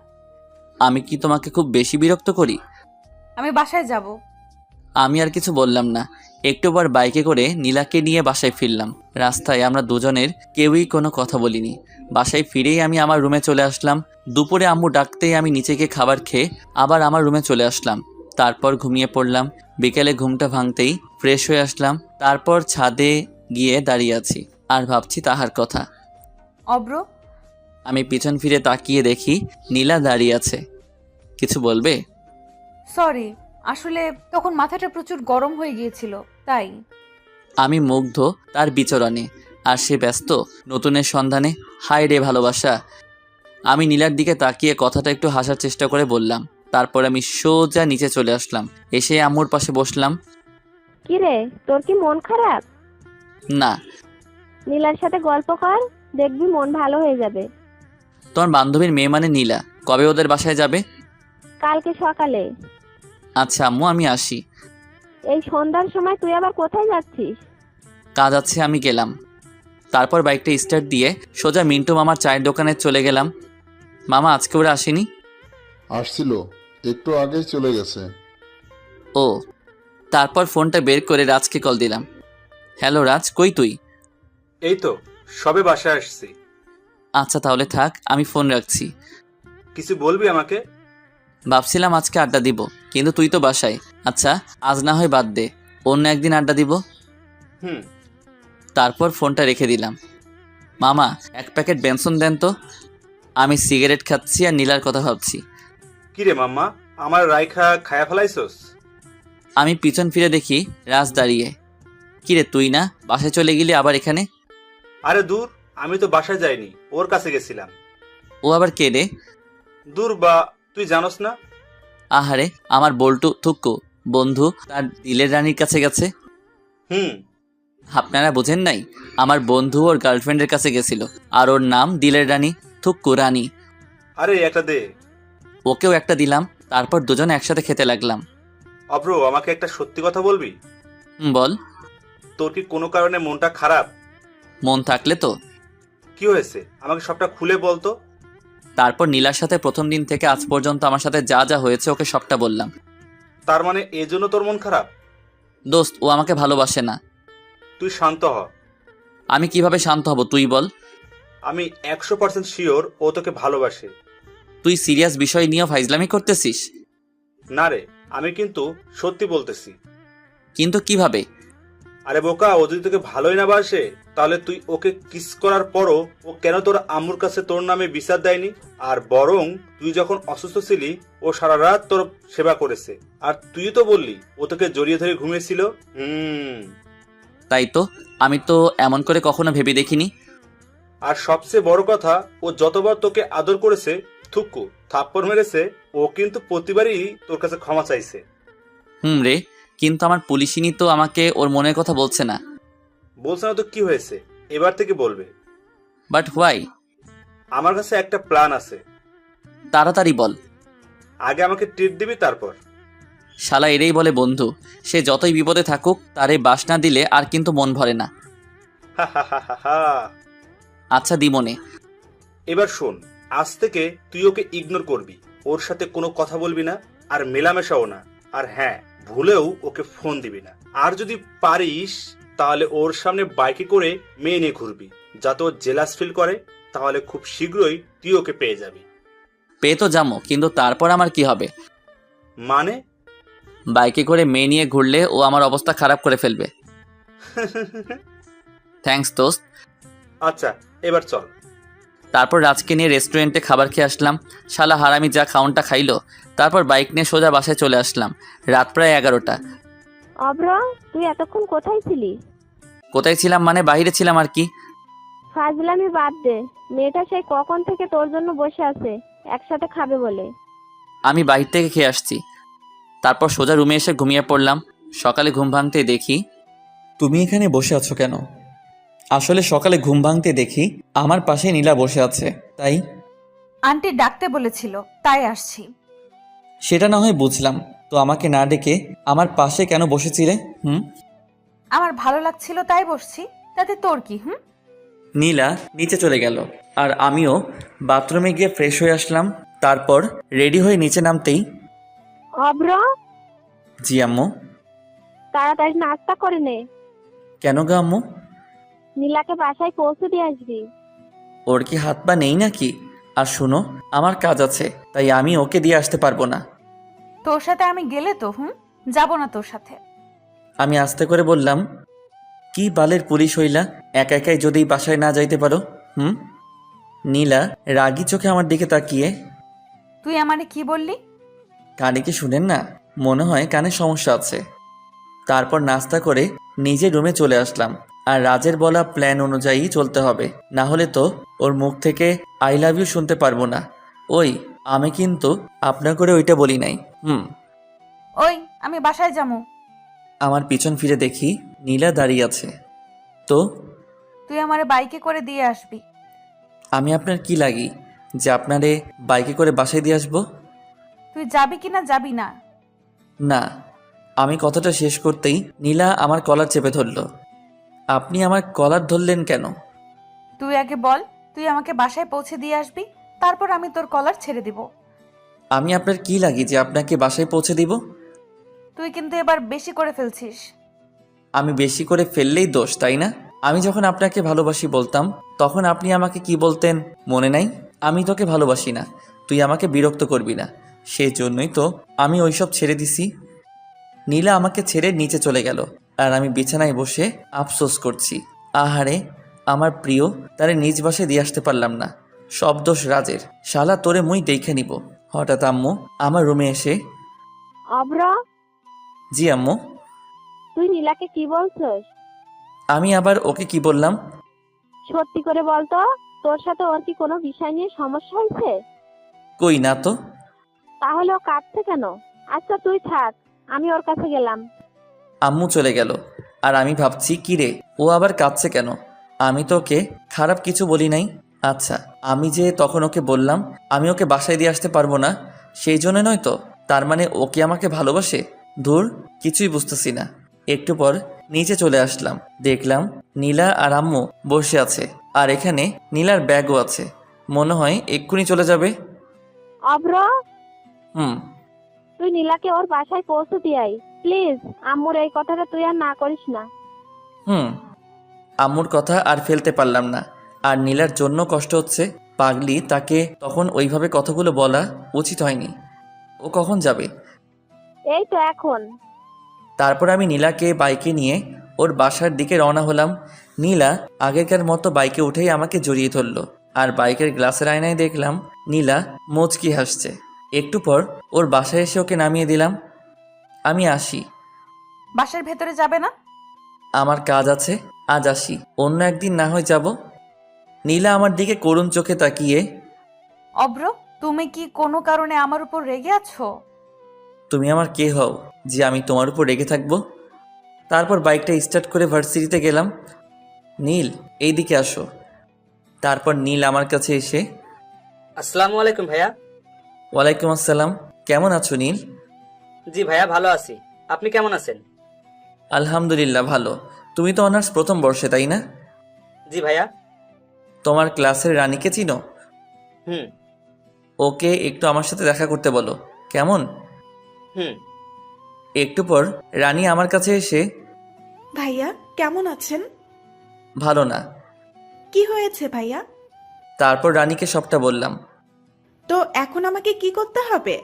আমি কি তোমাকে খুব বেশি বিরক্ত করি? আমি বাসায় যাব। আমি আর কিছু বললাম না। একটুবার বাইকে করে নীলাকে নিয়ে বাসায় ফিরলাম। রাস্তায় আমরা দুজনের কেউই কোনো কথা বলিনি। বাসায় ফিরেই আমি আমার রুমে চলে আসলাম। দুপুরে আম্মু ডাকতেই আমি নিচে গিয়ে খাবার খেয়ে আবার আমার রুমে চলে আসলাম। তারপর ঘুমিয়ে পড়লাম। বিকেলে ঘুমটা ভাঙতেই ফ্রেশ হয়ে আসলাম। তারপর ছাদে গিয়ে দাঁড়িয়ে আছি আর ভাবছি তাহার কথা। অব্র, আমি পিছন ফিরে তাকিয়ে দেখি নীলা দাঁড়িয়ে আছে। কিছু বলবে? সরি, আসলে তখন মাথাটা প্রচুর গরম হয়ে গিয়েছিল তাই। আমি মুগ্ধ তার বিচরণে। আর সে ব্যস্ত নতুনের সন্ধানে। হায় রে ভালোবাসা। আমি নীলার দিকে তাকিয়ে কথাটা একটু হাসার চেষ্টা করে বললাম। তারপর আমি সোজা নিচে চলে আসলাম। এসে আম্মুর পাশে বসলাম। কি রে, তোর কি মন খারাপ? না। নীলার সাথে গল্প কর, দেখবি মন ভালো হয়ে যাবে। তোমার বান্ধবীর মেয়ে মানে নীলা, কবে ওদের বাসায় যাবে? কালকে সকালে। আচ্ছা আম্মু, আমি আসি। এই সন্ধ্যার সময় তুই আবার কোথায় যাচ্ছিস? কাজ আছে, আমি গেলাম। তারপর বাইকটা স্টার্ট দিয়ে সোজা মিন্টু মামার চায়ের দোকানে চলে গেলাম। মামা আজকে ওরা আসেনি? আসছিল, একটু আগেই চলে গেছে। ও। তারপর ফোনটা বের করে রাজকে কল দিলাম। হ্যালো রাজ, কই তুই? এই তো সবে বাসায় আসছি। আচ্ছা তাহলে থাক, আমি ফোন রাখছি। কিছু বলবি আমাকে? ভাবছিলাম আজকে আড্ডা দিব, কিন্তু তুই তো বাসায়। আচ্ছা আজ না হয় বাদ দে, অন্য একদিন আড্ডা দিব। হুম। তারপর ফোনটা রেখে দিলাম। মামা, এক প্যাকেট বেনসন দেন তো। আমি সিগারেট খাচ্ছি আর নীলার কথা ভাবছি। কিরে মাম্মা, আমার রাইখা খায়া ফেলাইছস? আমি পিছন ফিরে দেখি রাজ দাঁড়িয়ে। কিরে তুই না বাসায় চলে গেলি আবার এখানে? আরে দূর, আমি তো বাসায় যাইনি, ওর কাছে গেছিলাম। ও আবার কে রে? দূর বা, তুই জানোস না? আহারে, আমার বল্টু থুক্কু বন্ধু তার দিলের রানীর কাছে গেছে। হুম। আপনারা বোঝেন নাই? আমার বন্ধু ওর গার্লফ্রেন্ডের কাছে গেছিল, আর ওর নাম দিলের রানী, থুক্কু রানী। আরে একটা দে। ওকেও একটা দিলাম। তারপর দুজনে একসাথে খেতে লাগলাম। অব্র, আমাকে একটা সত্যি কথা বলবি? বল। তোর কি কোনো কারণে মনটা খারাপ? মন থাকলে তো। কি হয়েছে আমাকে সবটা খুলে বলতো। তারপর নীলার সাথে প্রথম দিন থেকে আজ পর্যন্ত আমার সাথে যা যা হয়েছে ওকে সবটা বললাম। তার মানে এই জন্য তোর মন খারাপ? দোস্ত, ও আমাকে ভালোবাসে না। তুই শান্ত হ। আমি কিভাবে শান্ত হব তুই বল? আমি 100% শিওর ও তোকে ভালোবাসে। তুই সিরিয়াস বিষয় নিয়েও ফাইজলামি করতেছিস? না রে, আমি কিন্তু সত্যি বলতেছি। কিন্তু কিভাবে? আরে বোকা, ও যদি তোকে ভালোই না বাসে তাহলে তুই ওকে কিস করার পরও ও কেন তোর আম্মুর কাছে তোর নামে বিচার দেয়নি? আর বরং তুই যখন অসুস্থ ছিলি ও সারা রাত তোর সেবা করেছে। আর তুই তো বললি ও তোকে জড়িয়ে ধরে ঘুমিয়েছিল। তাই তো, আমি তো এমন করে কখনো ভেবে দেখিনি। আর সবচেয়ে বড় কথা, ও যতবার তোকে আদর করেছে, থুক্কু থাপ্পড় মেরেছে, ও কিন্তু প্রতিবারই তোর কাছে ক্ষমা চাইছে। রে, কিন্তু আমার পুলিশিনি তো আমাকে ওর মনের কথা বলছে না। বলছে না তো কি হয়েছে, এবার থেকে বলবে। But why? আমার কাছে একটা প্ল্যান আছে। তাড়াতাড়ি বল। আগে আমাকে ট্রিট দিবি, তারপর। শালা এরেই বলে বন্ধু। সে যতই বিপদে থাকুক তারে বাস না দিলে আর কিন্তু মন ভরে না। আচ্ছা দিমনে। এবার শোন, আজ থেকে তুই ওকে ইগনোর করবি, ওর সাথে কোনো কথা বলবি না, আর মেলামেশাও না। আর হ্যাঁ, ভুলেও ওকে ফোন দিবি না। আর যদি পারিস তাহলে ওর সামনে বাইকে করে মেয়ে নিয়ে ঘুরবি, যাতে ও জেলাস ফিল করে। তাহলে খুব শীঘ্রই তুই ওকে পেয়ে যাবি। পেয়ে তো যাবো, কিন্তু তারপর আমার কি হবে? মানে? বাইকে করে মেয়ে নিয়ে ঘুরলে ও আমার অবস্থা খারাপ করে ফেলবে। থ্যাঙ্কস দোস্ত। আচ্ছা, এবার চল। তারপর রাজকে নিয়ে রেস্টুরেন্টে খাবার খেয়ে আসলাম। শালা হারামি যা খাউনটা খাইলো। তারপর বাইক নিয়ে সোজা বাসায় চলে আসলাম। রাত প্রায় 11টা। অব্র, তুই এতক্ষণ কোথায় ছিলি? কোথায় ছিলাম মানে বাইরে ছিলাম আর কি। ফাজলামি বাদ দে, মেয়েটা সেই কখন থেকে তোর জন্য বসে আছে একসাথে খাবে বলে। আমি বাইরে থেকে খেয়ে আসছি। তারপর সোজা রুমে এসে ঘুমিয়ে পড়লাম। সকালে ঘুম ভাঙতে দেখি তুমি এখানে বসে আছো কেন? আসলে সকালে ঘুম ভাঙতে দেখি আমার পাশে নীলা বসে আছে, তাই। আন্টি ডাকতে বলেছিল, তাই আসছি। সেটা না হয় বুঝলাম, তো আমাকে না ডেকে আমার পাশে কেন বসেছিলে? আমার ভালো লাগছিল তাই বসছি, তাতে তোর কি? নীলা নিচে চলে গেল আর আমিও বাথরুমে গিয়ে ফ্রেশ হয়ে আসলাম। তারপর রেডি হয়ে নিচে নামতেই অব্র, জি আম্মু। তাড়াতাড়ি নাস্তা করে নে। কেন গো আম্মু? নীলাকে বাসায় পৌঁছে দিয়ে আসবি। ওর কি হাত পা নেই নাকি? আর শুনো, আমার কাজ আছে, তাই আমি ওকে দিয়ে আসতে পারবো না। তোর সাথে আমি গেলে তো যাব না তোর সাথে। আমি আস্তে করে বললাম, কি বালের পুলিশ হইলা, একা একাই যদি বাসায় না যাইতে পারো? নীলা রাগি চোখে আমার দিকে তাকিয়ে, তুই আমারে কি বললি? কানে কি শুনেন না? মনে হয় কানে সমস্যা আছে। তারপর নাস্তা করে নিজে রুমে চলে আসলাম। আর রাজের বলা প্ল্যান অনুযায়ী চলতে হবে, না হলে তো ওর মুখ থেকে আই লাভ ইউ শুনতে পারবো না। ওই, আমি কিন্তু আপনার করে ওইটা বলি নাই। ওই, আমি বাসায় যাবো। আমার পিছন ফিরে দেখি নীলা দাঁড়িয়ে আছে। তো তুই আমারে বাইকে করে দিয়ে আসবি। আমি আপনার কি লাগি যে আপনারে বাইকে করে বাসায় দিয়ে আসবো? তুই যাবি কি না যাবি না? না। আমি কথাটা শেষ করতেই নীলা আমার কলার চেপে ধরল। আপনি আমার কলার ধরলেন কেন? তুই আগে বল, তুই আমাকে বাসায় পৌঁছে দিয়ে আসবি, তারপর আমি তোর কলার ছেড়ে দিব। আমি আপনার কি লাগি যে আপনাকে বাসায় পৌঁছে দিব? তুই কিন্তু এবার বেশি করে ফেলছিস। আমি বেশি করে ফেললেই দোষ, তাই না? আমি যখন আপনাকে ভালোবাসি বলতাম, তখন আপনি আমাকে কি বলতেন মনে নাই? আমি তোকে ভালোবাসি না, তুই আমাকে বিরক্ত করবি না। সেই জন্যই তো আমি ওইসব ছেড়ে দিছি। নীলা আমাকে ছেড়ে নিচে চলে গেল আর আমি বিছানায় বসে আফসোস করছি। আহারে, আমার প্রিয়, তারে নিজ বাসায় দিয়ে আসতে পারলাম না। সব দোষ রাজের। শালা তোরে মুই দেখে নিব। হঠাৎ আম্মু আমার রুমে এসে, অব্র, জি আম্মু। তুই নীলাকে কি বলছস? আমি আবার ওকে কি বললাম? সত্যি করে বলতো, তোর সাথে ওর কি কোনো বিষয় নিয়ে সমস্যা হয়েছে? কই না তো। তাহলে ও কাঁদছে কেন? আচ্ছা তুই থাক, আমি ওর কাছে গেলাম। আম্মু চলে গেল আর আমি ভাবছি, কি রে, ও আবার কাঁদছে কেন? আমি তো ওকে খারাপ কিছু বলি নাই। আচ্ছা, আমি যে তখন ওকে বললাম আমি ওকে বাসায় দিয়ে আসতে পারবো না, সেই জন্য নয় তো? তার মানে ও কি আমাকে ভালোবাসে? ধুর, কিছুই বুঝতেছি না। একটু পর নিচে চলে আসলাম, দেখলাম নীলা আর আম্মু বসে আছে আর এখানে নীলার ব্যাগও আছে। মনে হয় এক্ষুনি চলে যাবে। অব্র, তুই নীলাকে ওর বাসায় পৌঁছে দিয়ে আয় প্লিজ। আম্মুর এই কথাটা তুই আর না করিস না। আম্মুর কথা আর ফেলতে পারলাম না। আর নীলার জন্য কষ্ট হচ্ছে। পাগলি, তাকে তখন ওইভাবে কথাগুলো বলা উচিত হয়নি। ও কখন যাবে? এই তো এখন। তারপর আমি নীলাকে বাইকে নিয়ে ওর বাসার দিকে রওনা হলাম। নীলা আগেকার মতো বাইকে উঠেই আমাকে জড়িয়ে ধরলো আর বাইকের গ্লাসের আয়নায় দেখলাম নীলা মুচকি হাসছে। একটু পর ওর বাসায় এসে ওকে নামিয়ে দিলাম। আমি আসি। বাসার ভেতরে যাবে না? আমার কাজ আছে, আজ আসি, অন্য একদিন না হয় যাব। নীলা আমার দিকে করুণ চোখে তাকিয়ে, অব্র, তুমি কি কোনো কারণে আমার উপর রেগে আছো? তুমি আমার কে হও যে আমি তোমার উপর রেগে থাকবো? তারপর বাইকটা স্টার্ট করে ভার্সিটিতে গেলাম। নীল, এইদিকে আসো। তারপর নীল আমার কাছে এসে, আসসালামু আলাইকুম ভাইয়া। ওয়ালাইকুম আসসালাম। কেমন আছো নীল? জি ভাইয়া, ভালো আছি। আপনি কেমন আছেন? আলহামদুলিল্লাহ ভালো। তুমি তো অনার্স প্রথম বর্ষে, তাই না? জি ভাইয়া। তোমার ক্লাসের রানীকে চিনো? হুম। ওকে একটু আমার সাথে দেখা করতে বলো, কেমন? হুম। একটু পর রানী আমার কাছে এসে, ভাইয়া কেমন আছেন? ভালো না। কি হয়েছে ভাইয়া? তারপর রানীকে সবটা বললাম। তো এখন আমাকে কি করতে হবে?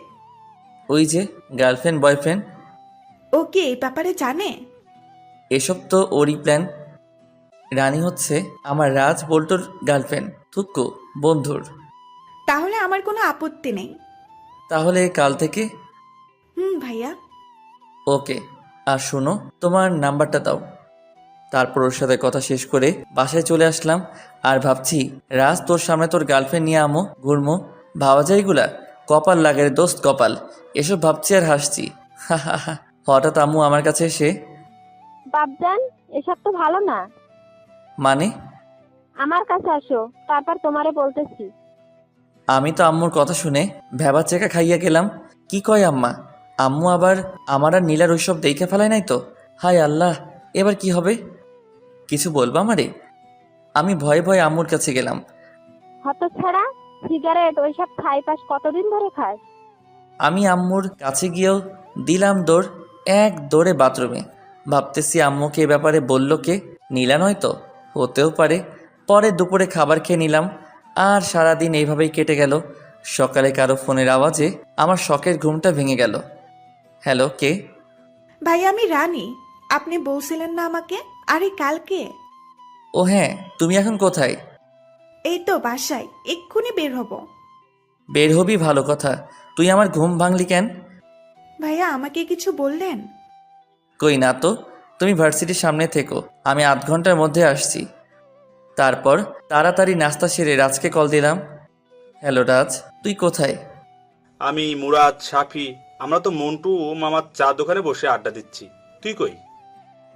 ওই যে গার্লফ্রেন্ড বয়ফ্রেন্ড। ও কি এই ব্যাপারে জানে? এসব তো ওরই প্ল্যান। রানী হচ্ছে আমার রাজ বল্টুর গার্লফ্রেন্ড। থুক্কু বন্ধুর। তাহলে আমার কোনো আপত্তি নেই। তাহলে কাল থেকে? ভাইয়া। ওকে। আর শোনো, তোমার নাম্বারটা দাও। তারপর ওর সাথে কথা শেষ করে বাসায় চলে আসলাম। আর ভাবছি, রাজ তোর সামনে তোর গার্লফ্রেন্ড নিয়ে আমো ঘুরমো, ভাবা যায় এগুলা? কপাল লাগে রে দোস্ত, কপাল। এসব ভাবছি আর হাসছি। হঠাৎ আম্মু আমার কাছে এসে, বাপজান, এসব তো ভালো না। মানে? আমার কাছে আসো, তারপর তোমারে বলতেছি। আমি তো আম্মুর কথা শুনে ভেবা চেকা খাইয়া গেলাম। কি কয় আম্মা? আম্মু আবার আমার আর নীলার ওইসব দেখে ফেলায় নাই তো? হায় আল্লাহ, এবার কি হবে? কিছু বলবা আমারে? আমি ভয়ে ভয়ে আম্মুর কাছে গেলাম। হতছাড়া, সিগারেট ওইসব খাই পাস কতদিন ধরে খাস? আমি আম্মুর কাছে গিয়েও দিলাম দৌড়, এক দৌড়ে বাথরুমে। ভাবতেছি আম্মুকে এ ব্যাপারে বলল কে? নীলা নয় তো? হতেও পারে। পরে দুপুরে খাবার খেয়ে নিলাম। আর সারাদিন এইভাবেই কেটে গেল। সকালে কারো ফোনের আওয়াজে আমার শখের ঘুমটা ভেঙে গেল। হ্যালো, কে? ভাইয়া, আমি রানী। আপনি বলছিলেন না আমাকে? আরে কালকে। ও হ্যাঁ, তুমি এখন কোথায়? এই তো বাসায়, এক্ষুনি বের হব। বের হবি, ভালো কথা। তুই আমার ঘুম ভাঙলি কেন? ভাইয়া, আমাকে কিছু বললেন? কই না তো। তুমি ভার্সিটির সামনে থেকো, আমি আধ ঘন্টার মধ্যে আসছি। তারপর তাড়াতাড়ি নাস্তা সেরে রাজকে কল দিলাম। হ্যালো রাজ, তুই কোথায়? আমি, মুরাদ, সাফি, আমরা তো মন্টু মামার চা দোকানে বসে আড্ডা দিচ্ছি। তুই কই?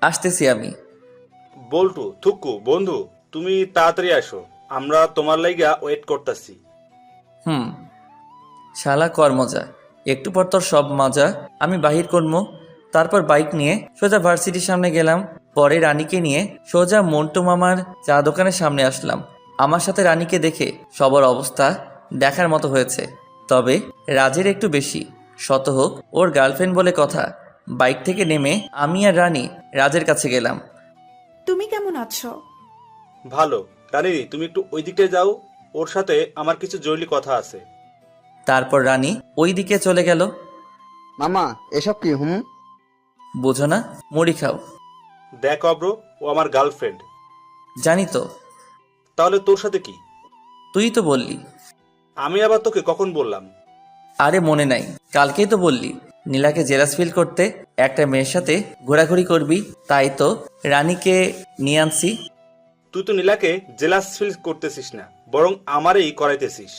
আসতেছি আমি। বল্টু, থুক্কু, বন্ধু, তুমি তাড়াতাড়ি আসো, আমরা তোমার লাইগা ওয়েট করতেছি। শালা কর মজা, একটু পর তোর সব মজা আমি বাহির করবো। তারপর বাইক নিয়ে সোজা ভার্সিটির সামনে গেলাম। পরে রানীকে নিয়ে সোজা মন্টু মামার চা দোকানের সামনে আসলাম। আমার সাথে রানীকে দেখে সবার অবস্থা দেখার মতো হয়েছে, তবে রাজের একটু বেশি। শত হোক, ওর গার্লফ্রেন্ড বলে কথা। বাইক থেকে নেমে আমি আর রানী রাজের কাছে গেলাম। তুমি কেমন আছো? ভালো। রানী, তুমি একটু ওই দিকটায় যাও, ওর সাথে আমার কিছু জরুরি কথা আছে। তারপর রানী ওই দিকে চলে গেল। মামা, এসব কি? বোঝো না? মুড়ি খাও। দেখ অব্র, ও আমার গার্লফ্রেন্ড। জানি তো। তাহলে তোর সাথে কি? তুই তো বললি। আমি আবার তোকে কখন বললাম? আরে মনে নাই, কালকেই তো বললি নীলাকে জেলাস ফিল করতে একটা মেয়ের সাথে ঘোরাঘুরি করবি, তাই তো রানীকে নিয়ে আনছি। তুই তো নীলাকে জেলাস ফিল করতেছিস না, বরং আমারই করাইতেছিস।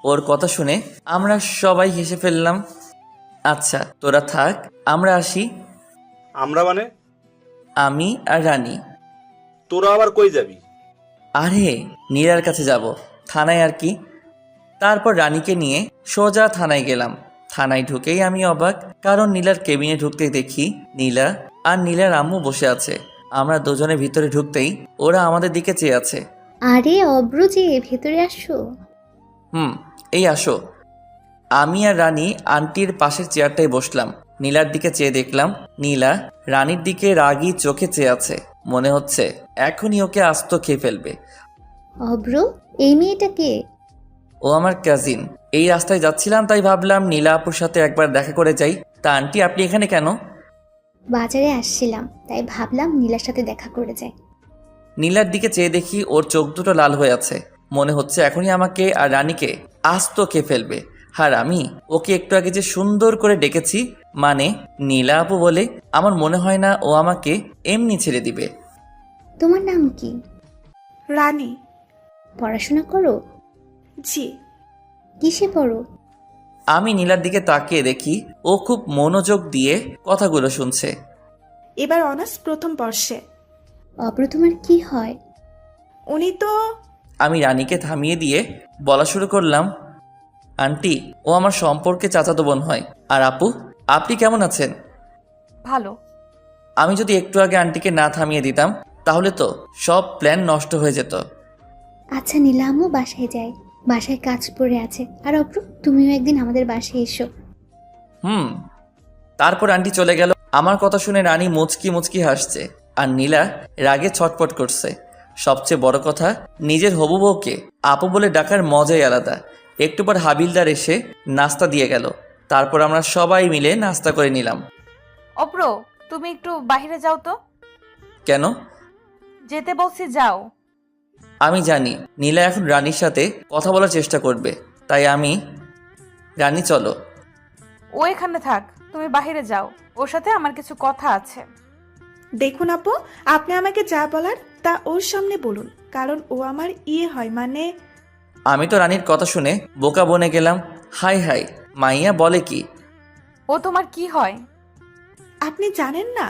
ওর কথা শুনে আমরা সবাই হেসে ফেললাম। আচ্ছা তোরা থাক, আমরা আসি। আমরা মানে? আমি আর রানী। তোরা আবার কই যাবি? আরে নীলার কাছে যাব, থানায় আর কি। তারপর রানীকে নিয়ে সোজা থানায় গেলাম। থানায় ঢুকেই আমি অবাক, কারণ নীলার কেবিনে ঢুকতে দেখি নীলা আর নীলার আম্মু বসে আছে। আমরা দুজনে ভিতরে ঢুকতেই ওরা আমাদের দিকে চেয়ে আছে। আরে অব্র যে, ভেতরে আসো। এই আসো। আমি আর রানী আন্টির পাশের চেয়ারটায় বসলাম। নীলার দিকে চেয়ে দেখলাম নীলা রানীর দিকে রাগী চোখে চেয়ে আছে। মনে হচ্ছে এখনই ওকে আস্ত খেয়ে ফেলবে। অব্র, এই মেয়েটা কে? ও আমার কাজিন। এই রাস্তায় যাচ্ছিলাম, তাই ভাবলাম নীলা আপুর সাথে একবার দেখা করে যাই। তা আন্টি, আপনি এখানে কেন? বাজারে আসছিলাম, তাই ভাবলাম নীলার সাথে দেখা করে যাই। নীলার দিকে চেয়ে দেখি ওর চোখ দুটো লাল হয়ে আছে। মনে হচ্ছে এখনই আমাকে আর রানীকে আস্ত খেয়ে ফেলবে। আর আমি ওকে একটু আগে যে সুন্দর করে ডেকেছি, মানে নীলা আপু বলে, আমার মনে হয় না ও আমাকে এমনি ছেড়ে দিবে। তোমার নাম কি? রানী। পড়াশোনা করো? জি। কিসে পড়ো? আমি নীলার দিকে তাকিয়ে দেখি ও খুব মনোযোগ দিয়ে কথাগুলো শুনছে। এবার অনার্স প্রথম বর্ষে। অব্র, তোমার কি হয়? উনি তো। আমি রানীকে থামিয়ে দিয়ে বলা শুরু করলাম, আন্টি, ও আমার সম্পর্কে চাচাতো বোন হয়। আর আপু, আপনি কেমন আছেন? ভালো। আমি যদি একটু আগে আন্টিকে না থামিয়ে দিতাম, তাহলে তো সব প্ল্যান নষ্ট হয়ে যেত। আচ্ছা নীলামও বাসায় যাই, বাসায় কাজ পড়ে আছে। আর অব্র, তুমিও একদিন আমাদের বাসায় এসো। তারপর আন্টি চলে গেল। আমার কথা শুনে রানী মুচকি মুচকি হাসছে, আর নীলা রাগে ছটপট করছে। সবচেয়ে বড় কথা, নিজের হবু বউকে আপু বলে ডাকার মজাই আলাদা। একটু পর হাবিলদার এসে নাস্তা দিয়ে গেল। তারপর আমরা সবাই মিলে নাস্তা করে নিলাম। অব্র, তুমি একটু বাইরে যাও তো। কেন? যেতে বলছি, যাও। আমি জানি নীলা এখন রানীর সাথে কথা বলার চেষ্টা করবে, তাই আমি রানী চলো। ও এখানে থাক, তুমি বাইরে যাও, ওর সাথে আমার কিছু কথা আছে। দেখুন আপু, আপনি আমাকে যা বলার তা ওর সামনে বলুন, কারণ ও আমার ইয়ে হয়, মানে আমি তো রানীর কথা শুনে বোকা বনে গেলাম। হাই হাই, মাইয়া বলে কি? ও তোমার কি হয়? আপনি জানেন না?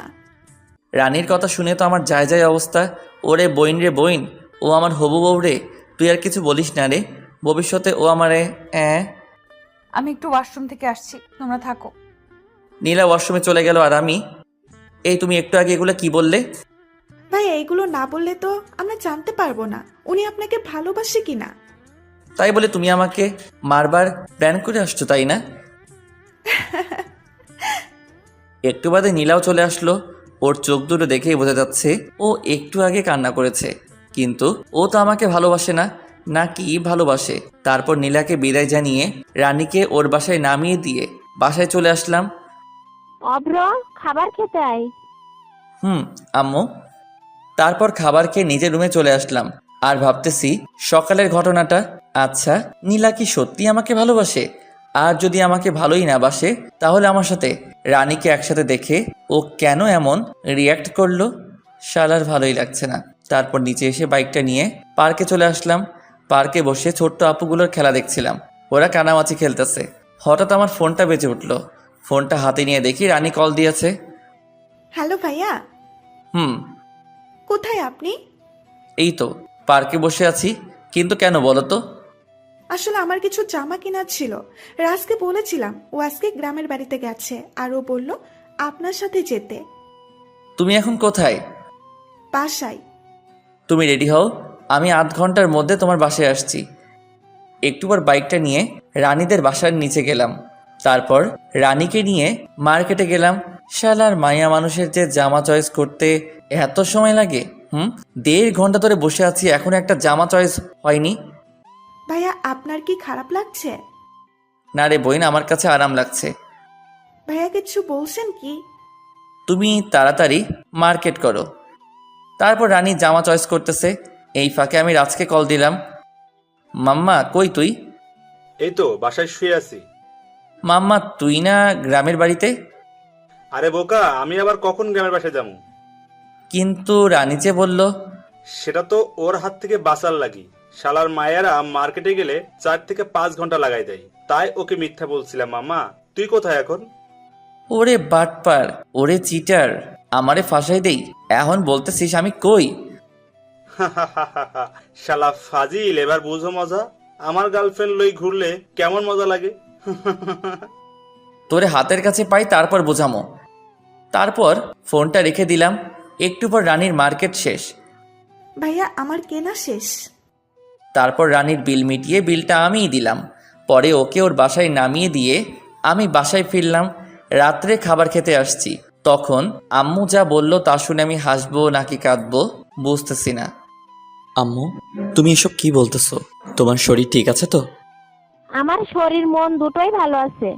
রানীর কথা শুনে তো আমার যায় যায় অবস্থা। ওরে বইন রে বইন, ও আমার হবু বউ রে। তুই আর কিছু বলিস না রে, ভবিষ্যতে ও আমারে আমি একটু ওয়াশরুম থেকে আসছি, তোমরা থাকো। নীলা ওয়াশরুমে চলে গেল আর আমি, এই তুমি একটু আগে এগুলো কি বললে? ভাই এইগুলো না বললে তো আমরা জানতে পারবো না উনি আপনাকে ভালোবাসে কিনা। তাই বলে তুমি আমাকে মারবার প্ল্যান করে আসছো, তাই না? একটু বাদে নীলাও চলে আসলো। ওর চোখ দুটো দেখেই বোঝা যাচ্ছে ও একটু আগে কান্না করেছে, কিন্তু ও তো আমাকে ভালোবাসে না, নাকি ভালোবাসে। তারপর নীলাকে বিদায় জানিয়ে রানীকে ওর বাসায় নামিয়ে দিয়ে বাসায় চলে আসলাম। অভ্র, খাবার খেতে আয়। আম্মু। তারপর খাবার খেয়ে নিজের রুমে চলে আসলাম আর ভাবতেছি সকালের ঘটনাটা। আচ্ছা, নীলা কি সত্যি আমাকে ভালোবাসে? আর যদি আমাকে ভালোই না বাসে, তাহলে আমার সাথে রানীকে একসাথে দেখে ও কেন এমন রিয়্যাক্ট করলো? শালার ভালোই লাগছে না। তারপর নিচে এসে বাইকটা নিয়ে পার্কে চলে আসলাম। পার্কে বসে ছোট্ট আপুগুলোর খেলা দেখছিলাম, ওরা কানামাছি খেলতেছে। হঠাৎ আমার ফোনটা বেজে উঠলো। ফোনটা হাতে নিয়ে দেখি রানী কল দিয়েছে। হ্যালো ভাইয়া। কোথায় আপনি? এই তো পার্কে বসে আছি, কিন্তু কেন বলো তো? আসলে আমার কিছু জামা কেনার ছিল, রাজকে বলেছিলাম, ও আজকে গ্রামের বাড়িতে গেছে আর ও বলল আপনার সাথে যেতে। তুমি এখন কোথায়? বাসায়। তুমি রেডি হও, আমি আধ ঘন্টার মধ্যে তোমার বাসায় আসছি। একটু পর বাইকটা নিয়ে রানীদের বাসার নিচে গেলাম। তারপর রানীকে নিয়ে মার্কেটে গেলাম। শালার মাইয়া মানুষের যে জামা চয়েস করতে এত সময় লাগে। 1.5 ঘন্টা ধরে বসে আছি, এখন একটা জামা চয়েস হয়নি। ভাইয়া আপনার কি খারাপ লাগছে? না রে বইন, আমার কাছে আরাম লাগছে। ভাইয়া কিছু বলছেন কি? তুমি তাড়াতাড়ি মার্কেট করো। তারপর রানী জামা চয়েস করতেছে, এই ফাঁকে আমি রাজকে কল দিলাম। মাম্মা কই তুই? এই তো বাসায় শুয়ে আছি। মাম্মা তুই না গ্রামের বাড়িতে? আরে বোকা, আমি আবার কখন গ্রামের বাসায় যাবো? কিন্তু রানী যে বলল। সেটা তো ওর হাত থেকে বাঁচার লাগি। শালার মায়েরা মার্কেটে গেলে 4 থেকে 5 ঘন্টা লাগাই দেয়, তাই ওকে মিথ্যা বলছিলাম। মামা তুই কোথায় এখন? ওরে বাটপার, ওরে চিটার, আমারে ফাঁসাই দেই, এখন বলতেছিস আমি কই? শালা ফাজিল, এবার বুঝো মজা। আমার গার্লফ্রেন্ড লই ঘুরলে কেমন মজা লাগে। তোরে হাতের কাছে পাই, তারপর বোঝামো। তারপর ফোনটা রেখে দিলাম। একটু পর রানীর মার্কেট শেষ। ভাইয়া আমার কেনা শেষ। তারপর রানীর বিল মিটিয়ে বিলটা আমিই দিলাম। পরে ওকে ওর বাসায় নামিয়ে দিয়ে আমি বাসায় ফিরলাম। রাত্রে খাবার খেতে আসছি, তখন আম্মু যা বলল তা শুনে আমি হাসবো নাকি কাঁদবো বুঝতেছি না। আম্মু, তুমি এসব কি বলতেছো? তোমার শরীর ঠিক আছে তো? আমার শরীর মন দুটোই ভালো আছে।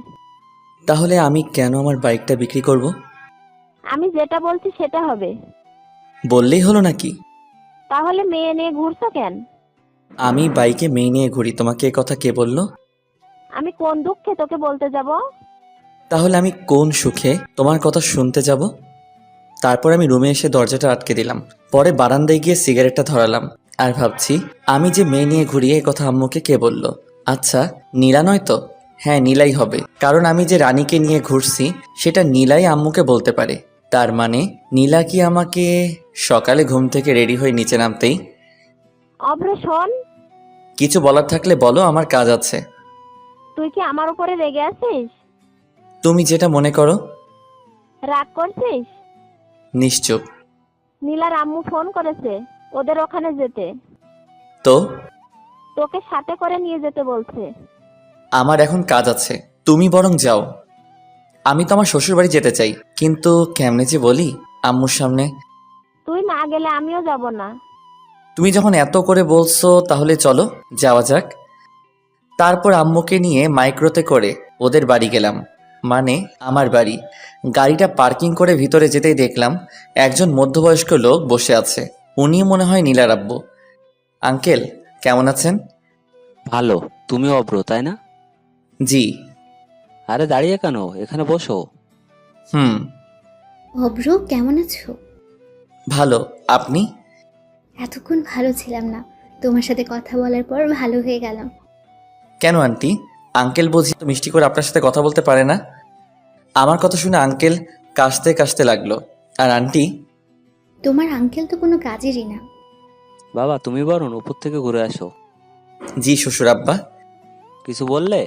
তাহলে আমি কেন আমার বাইকটা বিক্রি করব? আমি যেটা বলছি সেটা হবে। বললেই হলো নাকি? তাহলে মেয়ে নিয়ে ঘুরছো কেন? আমি বাইকে মেয়ে নিয়ে ঘুরি, তোমাকে এ কথা কে বললো? আমি কোন দুঃখে তোকে বলতে যাব? তাহলে আমি কোন সুখে তোমার কথা শুনতে যাব? তারপর আমি রুমে এসে দরজাটা আটকে দিলাম। পরে বারান্দায় গিয়ে সিগারেটটা ধরালাম আর ভাবছি আমি যে মেয়ে নিয়ে ঘুরি এই কথা আম্মুকে কে বলল? আচ্ছা, নীলা নয় তো? হ্যাঁ, নীলাই হবে, কারণ আমি যে রানীকে নিয়ে ঘুরছি সেটা নীলাই আম্মুকে বলতে পারে। তার মানে নীলা কি আমাকে সকালে ঘুম থেকে রেডি হয়ে নিচে নামতেই অভ্র শোন, কিছু বলার থাকলে বলো, আমার কাজ আছে। তুই কি আমার উপরে রেগে আছিস? তুমি যেটা মনে করো। রাগ করছিস? নিশ্চুপ। নীলার আম্মু ফোন করেছে ওদের ওখানে যেতে, তো তোকে সাথে করে নিয়ে যেতে বলছে। আমার এখন কাজ আছে, তুমি বরং যাও। আমি তো আমার শ্বশুর বাড়ি যেতে চাই, কিন্তু কেমনে যে বলি আম্মুর সামনে। তুই না গেলে আমিও যাব না। তুমি যখন এত করে বলছো তাহলে চলো যাওয়া যাক। তারপর আম্মুকে নিয়ে মাইক্রোতে করে ওদের বাড়ি গেলাম, মানে আমার বাড়ি। গাড়িটা পার্কিং করে ভিতরে যেতেই দেখলাম একজন মধ্যবয়স্ক লোক বসে আছে। উনি মনে হয় নীলার আব্বু। আঙ্কেল কেমন আছেন? ভালো। তুমি অব্র, তাই না? জি। আরে দাঁড়িয়ে কেন, এখানে বসো। হুম। অব্র কেমন আছো? ভালো। আপনি? এতক্ষণ ভালো ছিলাম না, তোমার সাথে কথা বলার পর ভালো হয়ে গেলাম। কেন আন্টি? আঙ্কেল বুঝি তো মিষ্টি করে আপনার সাথে কথা বলতে পারে না? আমার কথা শুনে আঙ্কেল কাশতে কাশতে লাগলো। আর আন্টি? তোমার আঙ্কেল তো কোনো কাজেরই না। বাবা তুমি বরং উপর থেকে ঘুরে আসো। জি শ্বশুর আব্বা। কিছু বললে?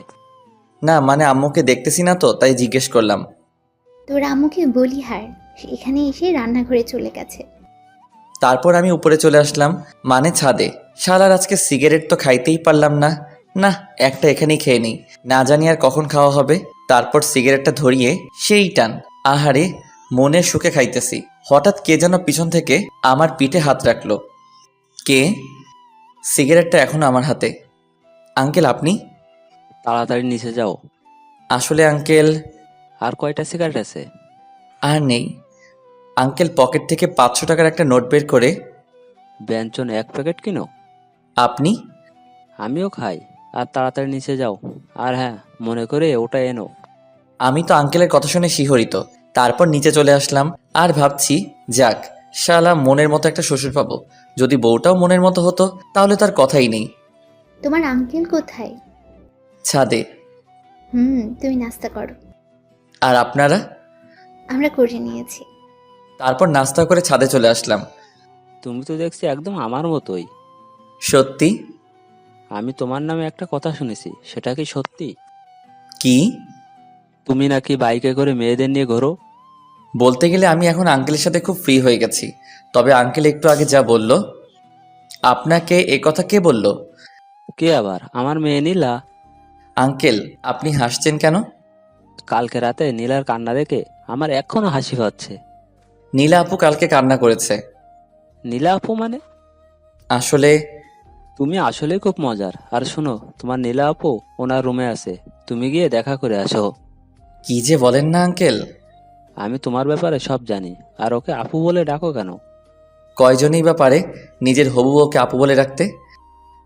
না মানে আম্মুকে দেখতেছি না তো তাই জিজ্ঞেস করলাম। তোর আম্মুকে বলি হার, এখানে এসে রান্নাঘরে চলে গেছে। তারপর আমি উপরে চলে আসলাম, মানে ছাদে। শালার আজকে সিগারেট তো খাইতেই পারলাম না। না, একটা এখানেই খেয়ে নিই, না জানি আর কখন খাওয়া হবে। তারপর সিগারেটটা ধরিয়ে সেই টান। আহারে, মনের সুখে খাইতেছি। হঠাৎ কে যেন পিছন থেকে আমার পিঠে হাত রাখলো। কে? সিগারেটটা এখনো আমার হাতে। আঙ্কেল আপনি? তাড়াতাড়ি নিচে যাও। আসলে আঙ্কেল আর কয়টা সিগারেট আছে? আর নেই। আঙ্কেল পকেট থেকে 500 টাকার একটা নোট বের করে, ব্যঞ্জন 1 প্যাকেট কিনো। আপনি? আমিও খাই। আর তাড়াতাড়ি নিচে যাও। আর হ্যাঁ, মনে করে ওটা এনো। আমি তো আঙ্কেলের কথা শুনে শিহরিত। তারপর নিচে চলে আসলাম আর ভাবছি, যাক শালা মনের মতো একটা শ্বশুর পাবো। যদি বউটাও মনের মতো হতো তাহলে তার কথাই নেই। তোমার আঙ্কেল কোথায়? ছাদে। তুমি নাস্তা করো। আর আপনারা? আমরা করে নিয়েছি। তারপর নাস্তা করে ছাদে চলে আসলাম। তুমি তো দেখছি একদম আমার মতোই। সত্যি? আমি তোমার নামে একটা কথা শুনেছি, সেটা কি সত্যি? কি? তুমি নাকি বাইকে করে মেয়েদের নিয়ে ঘোরো। বলতে গেলে আমি এখন আঙ্কেলের সাথে খুব ফ্রি হয়ে গেছি। তবে আঙ্কেল একটু আগে যা বলল, আপনাকে এ কথা কে বলল? কে আবার? আমার মেয়ে নীলা। আঙ্কেল আপনি হাসছেন কেন? কালকে রাতে নীলার কান্না দেখে আমার এখনো হাসি পাচ্ছে। নীলা আপু কালকে কান্না করেছে। নীলা আপু মানে? আসলে তুমি আসলে খুব মজার। আর শোনো, তোমার নীলা আপু ওনার রুমে আছে, তুমি গিয়ে দেখা করে আসো। কি যে বলেন না আঙ্কেল। আমি তোমার ব্যাপারে সব জানি। আর ওকে আপু বলে ডাকো কেন? কয়জনই বা পারে নিজের হবু বউকে আপু বলে রাখতে।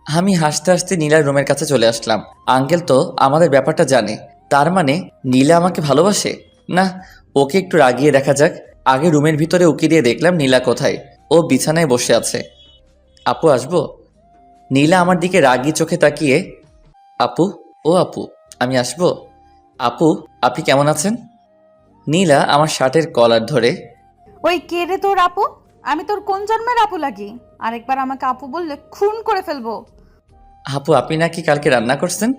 আমি হাসতে হাসতে নীলার রুমের কাছে চলে আসলাম। আঙ্কেল তো আমাদের ব্যাপারটা জানে। তার মানে নীলা আমাকে ভালোবাসে? না, ওকে একটু রাগিয়ে দেখা যাক। আগে রুমের ভিতরে উকি দিয়ে দেখলাম নীলা কোথায়। ও বিছানায় বসে আছে। আপু আসবো? নীলা আমার দিকে রাগি চোখে তাকিয়ে, আপু, ও আপু আমি আসবো? আপু আপনি কেমন আছেন? নীলা আমার শার্টের কলার ধরে, ওই কে রে তোর আপু? আমি তোর কোন জন্মের আপু লাগি? আরেকবার আমাকে আপু বললে খুন করে ফেলবো। আপু আপনি নাকি কালকে রান্না করছেন?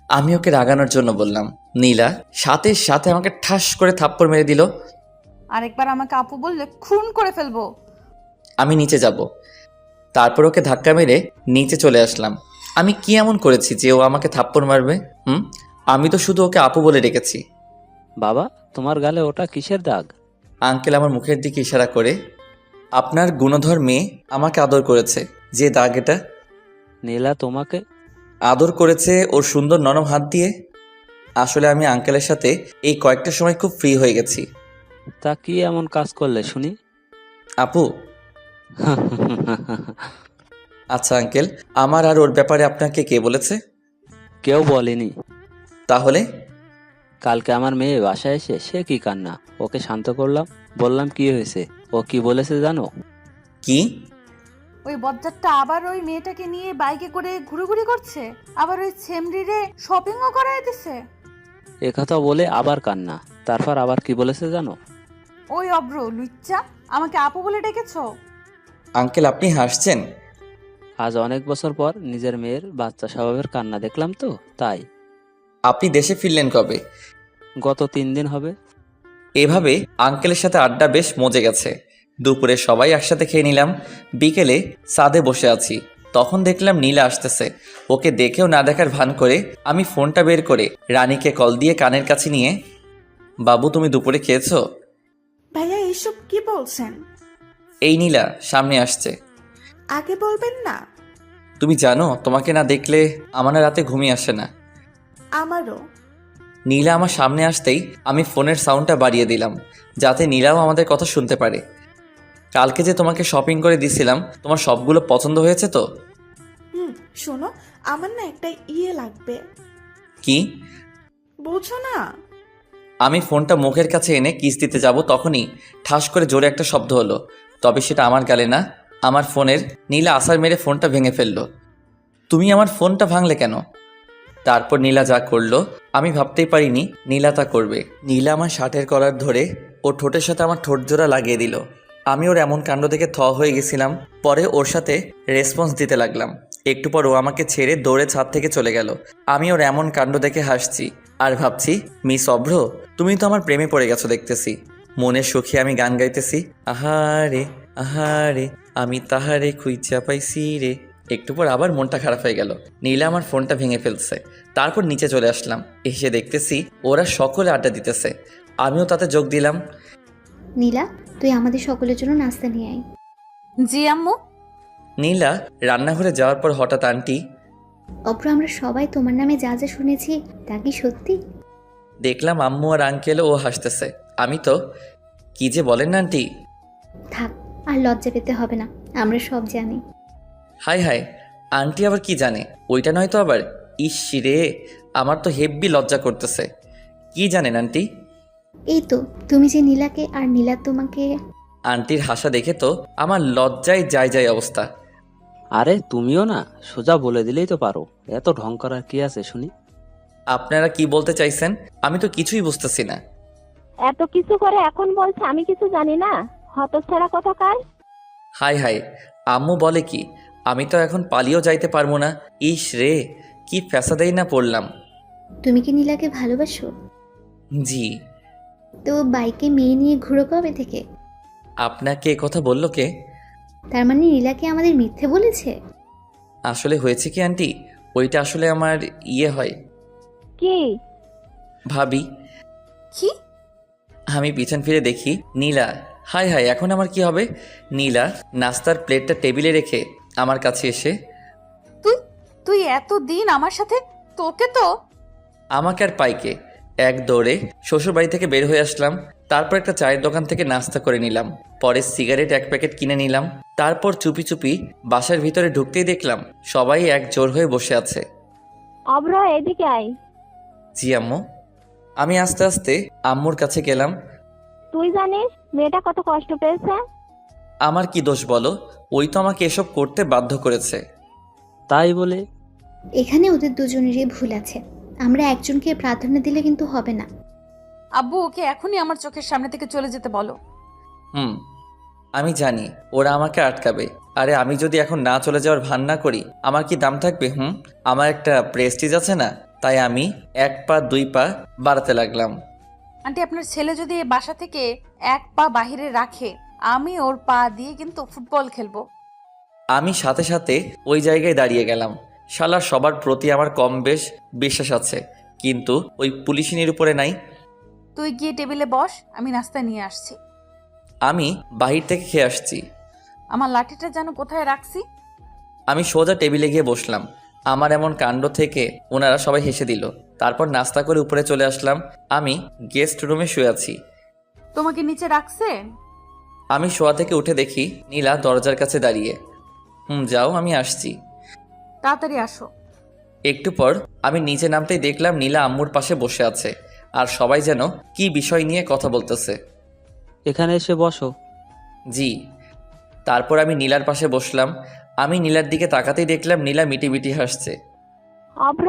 আমি ওকে রাগানোর জন্য বললাম। নীলা সাথে সাথে আমাকে ঠাস করে থাপ্পড় মেরে দিল। আরেকবার আমাকে আপু বললে খুন করে ফেলবো। আমি নিচে যাব। তারপর ওকে ধাক্কা মেরে নিচে চলে আসলাম। আমি কি এমন করেছি যে ও আমাকে থাপ্পড় মারবে? আমি তো শুধু ওকে আপু বলে ডেকেছি। বাবা, তোমার গালে ওটা কিসের দাগ? আঙ্কেল আমার মুখের দিকে ইশারা করে, আপনার গুণধর মেয়ে আমাকে আদর করেছে, যে দাগ এটা। নীলা তোমাকে আদর করেছে ওর সুন্দর নরম হাত দিয়ে। আসলে আমি আঙ্কেলের সাথে এই কয়েকটা সময় খুব ফ্রি হয়ে গেছি। তা কি এমন কাজ করলে শুনি? আপু আচ্ছা আঙ্কেল, আমার আর ওর ব্যাপারে আপনাকে কে বলেছে? কেউ বলেনি। তাহলে? কালকে আমার মেয়ে বাসায় এসে সে কি কান্না। ওকে শান্ত করলাম, বললাম কি হয়েছে। ও কি বলেছে জানো? কি? ওই বজ্জাতটা আবার ওই মেয়েটাকে নিয়ে বাইকে করে ঘুরোঘুরি করছে, আবার ওই ছেমরিরে শপিংও করায় দিছে। একথা বলে আবার কান্না। তারপর আবার কি বলেছে জানো? ওই অব্র লুচ্চা, আমাকে আপু বলে ডেকেছো? আঙ্কেল আপনি হাসছেন? আজ অনেক বছর পর নিজের মেয়ের বাচ্চা স্বভাবের কান্না দেখলাম তো তাই। আপনি দেশে ফিরলেন কবে? গত 3 দিন হবে। এভাবে আঙ্কেলের সাথে আড্ডা বেশ মজে গেছে। দুপুরে সবাই একসাথে খেয়ে নিলাম। বিকেলে ছাদে বসে আছি, তখন দেখলাম নীলা আসতেছে। ওকে দেখেও না দেখার ভান করে আমি ফোনটা বের করে রানীকে কল দিয়ে কানের কাছে নিয়ে, বাবু তুমি দুপুরে খেয়েছো? ভাইয়া এইসব কি বলছেন? এই নীলা সামনে আসছে। আগে বলবেন না। তুমি জানো তোমাকে না দেখলে আমার না রাতে ঘুমিয়ে আসে না। আমারও। নীলা আমার সামনে আসতেই আমি ফোনের সাউন্ডটা বাড়িয়ে দিলাম, যাতে নীলাও আমাদের কথা শুনতে পারে। কালকে যে তোমাকে শপিং করে দিছিলাম, তোমার সবগুলো পছন্দ হয়েছে তো? শোনো, আমার না একটা লাগবে। কি? বলছো না? আমি ফোনটা মুখের কাছে এনে কিস দিতে যাব তখনই ঠাস করে জোরে একটা শব্দ হলো। তবে সেটা আমার গালে না, আমার ফোনের। নীলা আছাড় মেরে ফোনটা ভেঙে ফেললো। তুমি আমার ফোনটা ভাঙলে কেন? তারপর নীলা যা করলো আমি ভাবতেই পারিনি নীলা তা করবে। নীলা আমার শার্টের কলার ধরে ওর ঠোঁটের সাথে আমার ঠোঁট জোড়া লাগিয়ে দিল। আমি ওর এমন কাণ্ড দেখে থ হয়ে গেছিলাম। পরে ওর সাথে রেসপন্স দিতে লাগলাম। একটু পর ও আমাকে ছেড়ে দৌড়ে ছাদ থেকে চলে গেল। আমি ওর এমন কাণ্ড দেখে হাসছি আর ভাবছি, মিস অভ্র, তুমি তো আমার প্রেমে পড়ে গেছো দেখতেছি। মনের সুখে আমি গান গাইতেছি, আহারে আহারে আমি তাহারে খুঁজা পাইছি রে। একটু পর আবার মনটা খারাপ হয়ে গেল। নীলা আমার ফোনটা ভেঙে ফেলছে। তারপর নিচে চলে আসলাম। এসে দেখতেছি ওরা সকলে আড্ডা দিতেছে। আমিও তাতে যোগ দিলাম। নীলা, তুই আমাদের সকলের জন্য নাস্তা নিয়ে আয়। জি আম্মু। নীলা রান্নাঘরে যাওয়ার পর হঠাৎ আন্টি, অপ্র, আমরা সবাই তোমার নামে যা যা শুনেছি তা কি সত্যি? দেখলাম আম্মু আর আঙ্কেলও ও হাসতেছে। আমি তো, কি যে বলেন না আন্টি। থাক, আর লজ্জা পেতে হবে না, আমরা সব জানি। হাই হাই, আন্টি আবার কি জানে? ওইটা নয়তো আবার। ইস রে, আমার তো হেব্বি লজ্জা করতেছে। কি জানেন আন্টি? এই তো, তুমি যে নীলাকে আর নীলা তোমাকে। আন্টির হাসা দেখে তো আমার লজ্জায় যায় অবস্থা। আরে তুমিও না, সোজা বলে দিলেই তো পারো, এত ঢং করার কি আছে শুনি? আপনারা কি বলতে চাইছেন? আমি তো কিছুই বুঝতেছি না। এত কিছু করে এখন বলছে আমি কিছু জানি না, হতচ্ছাড়া কোথাকার। হাই হাই, আম্মু বলে কি? আমি তো এখন পালিয়েও যাইতে পারবো না। ইস রে, কি ফ্যাসাদেই না পড়লাম। তুমি কি নীলাকে ভালোবাসো? জি। তো বাইকে মেয়ে নিয়ে ঘুরো কবে থেকে? আপনাকে এ কথা বললো কে? তার মানে নীলাকে আমাদের মিথ্যে বলেছে? আসলে হয়েছে কি আন্টি, ওইটা আসলে আমার হয় কি? ভাবি। কি? আমি পিছন ফিরে দেখি নীলা। হাই হাই, এখন আমার কি হবে? নীলা নাস্তার প্লেটটা টেবিলে রেখে আমার কাছে এসে, তুই এতদিন আমার সাথে, তোকে তো। আমাকে আর পাইকে এক দৌড়ে শ্বশুর বাড়ি থেকে বের হয়ে আসলাম। তারপর একটা চায়ের দোকান থেকে নাস্তা করে নিলাম। পরে সিগারেট এক প্যাকেট কিনে নিলাম। তারপর চুপি চুপি বাসার ভিতরে ঢুকতেই দেখলাম সবাই এক জোর হয়ে বসে আছে। অভ্র, এদিকে আয়। জি আম্মু। আমি আস্তে আস্তে আম্মুর কাছে গেলাম। তুই জানিস মেয়েটা কত কষ্ট পেয়েছে? আমার কি দোষ বলো? ওই তো আমাকে এসব করতে বাধ্য করেছে। তাই বলে? এখানে ওদের দুজনেরই ভুল আছে, আমরা একজনকে প্রাধান্য দিলে কিন্তু হবে না। আব্বু, ওকে এখনই আমার চোখের সামনে থেকে চলে যেতে বলো। আমি জানি ওরা আমাকে আটকাবে। আরে আমি যদি এখন না চলে যাওয়ার ভান না করি, আমার কি দাম থাকবে? আমার একটা প্রেস্টিজ আছে না? তাই আমি 1 পা 2 পা বাড়াতে লাগলাম। আন্টি, আপনার ছেলে যদি এ বাসা থেকে 1 পা বাহিরে রাখে, আমি ওর পা দিয়ে কিন্তু ফুটবল খেলবো। আমি সাথে সাথে ওই জায়গায় দাঁড়িয়ে গেলাম। শালা সবার প্রতি আমার কম বেশ বিশ্বাস আছে, কিন্তু ওই পুলিশিনীর উপরে নাই। তুই গিয়ে টেবিলে বস, আমি নাস্তা নিয়ে আসছি। আমি বাহির থেকে খেয়ে আসছি। আমার লাঠিটা যেন কোথায় রাখছি। আমি সোজা টেবিলে গিয়ে বসলাম। আমার এমন কাণ্ড থেকে ওনারা সবাই হেসে দিল। তারপর নাস্তা করে উপরে চলে আসলাম। আমি গেস্ট রুমে শুয়ে আছি। তোমাকে নিচে রাখছে? আমি শোয়া থেকে উঠে দেখি নীলা দরজার কাছে দাঁড়িয়ে। যাও, আমি আসছি। তাড়াতাড়ি আসো। একটু পর আমি নিচে নামতেই দেখলাম নীলা আম্মুর পাশে বসে আছে আর সবাই যেন কি বিষয় নিয়ে কথা বলতেছে। এখানে এসে বসো। জি। তারপর আমি নীলার পাশে বসলাম। আমি নীলার দিকে তাকাতেই দেখলাম নীলা মিটি মিটি হাসছে। অভ্র,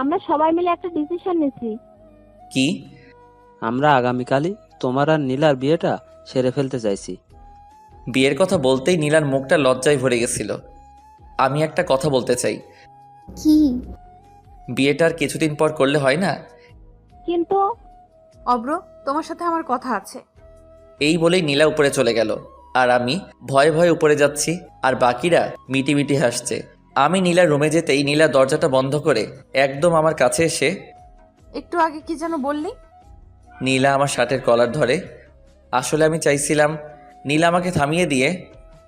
আমরা সবাই মিলে একটা ডিসিশন নিছি। কি? আমরা আগামীকালই তোমার আর নীলার বিয়েটা সেরে ফেলতে চাইছি। বিয়ের কথা বলতেই নীলার মুখটা লজ্জায় ভরে গেছিল। আমি একটা কথা বলতে চাই। কি? বিয়েটা আর কিছুদিন পর করলে হয় না? কিন্তু অব্র, তোমার সাথে আমার কথা আছে। এই বলেই নীলা উপরে চলে গেল আর আমি ভয়ে ভয়ে উপরে যাচ্ছি আর বাকিরা মিটি মিটি হাসছে। আমি নীলার রুমে যেতেই নীলা দরজাটা বন্ধ করে একদম আমার কাছে এসে, একটু আগে কি যেন বললি? নীলা আমার শার্টের কলার ধরে। আসলে আমি চাইছিলাম নীলা আমাকে থামিয়ে দিয়ে,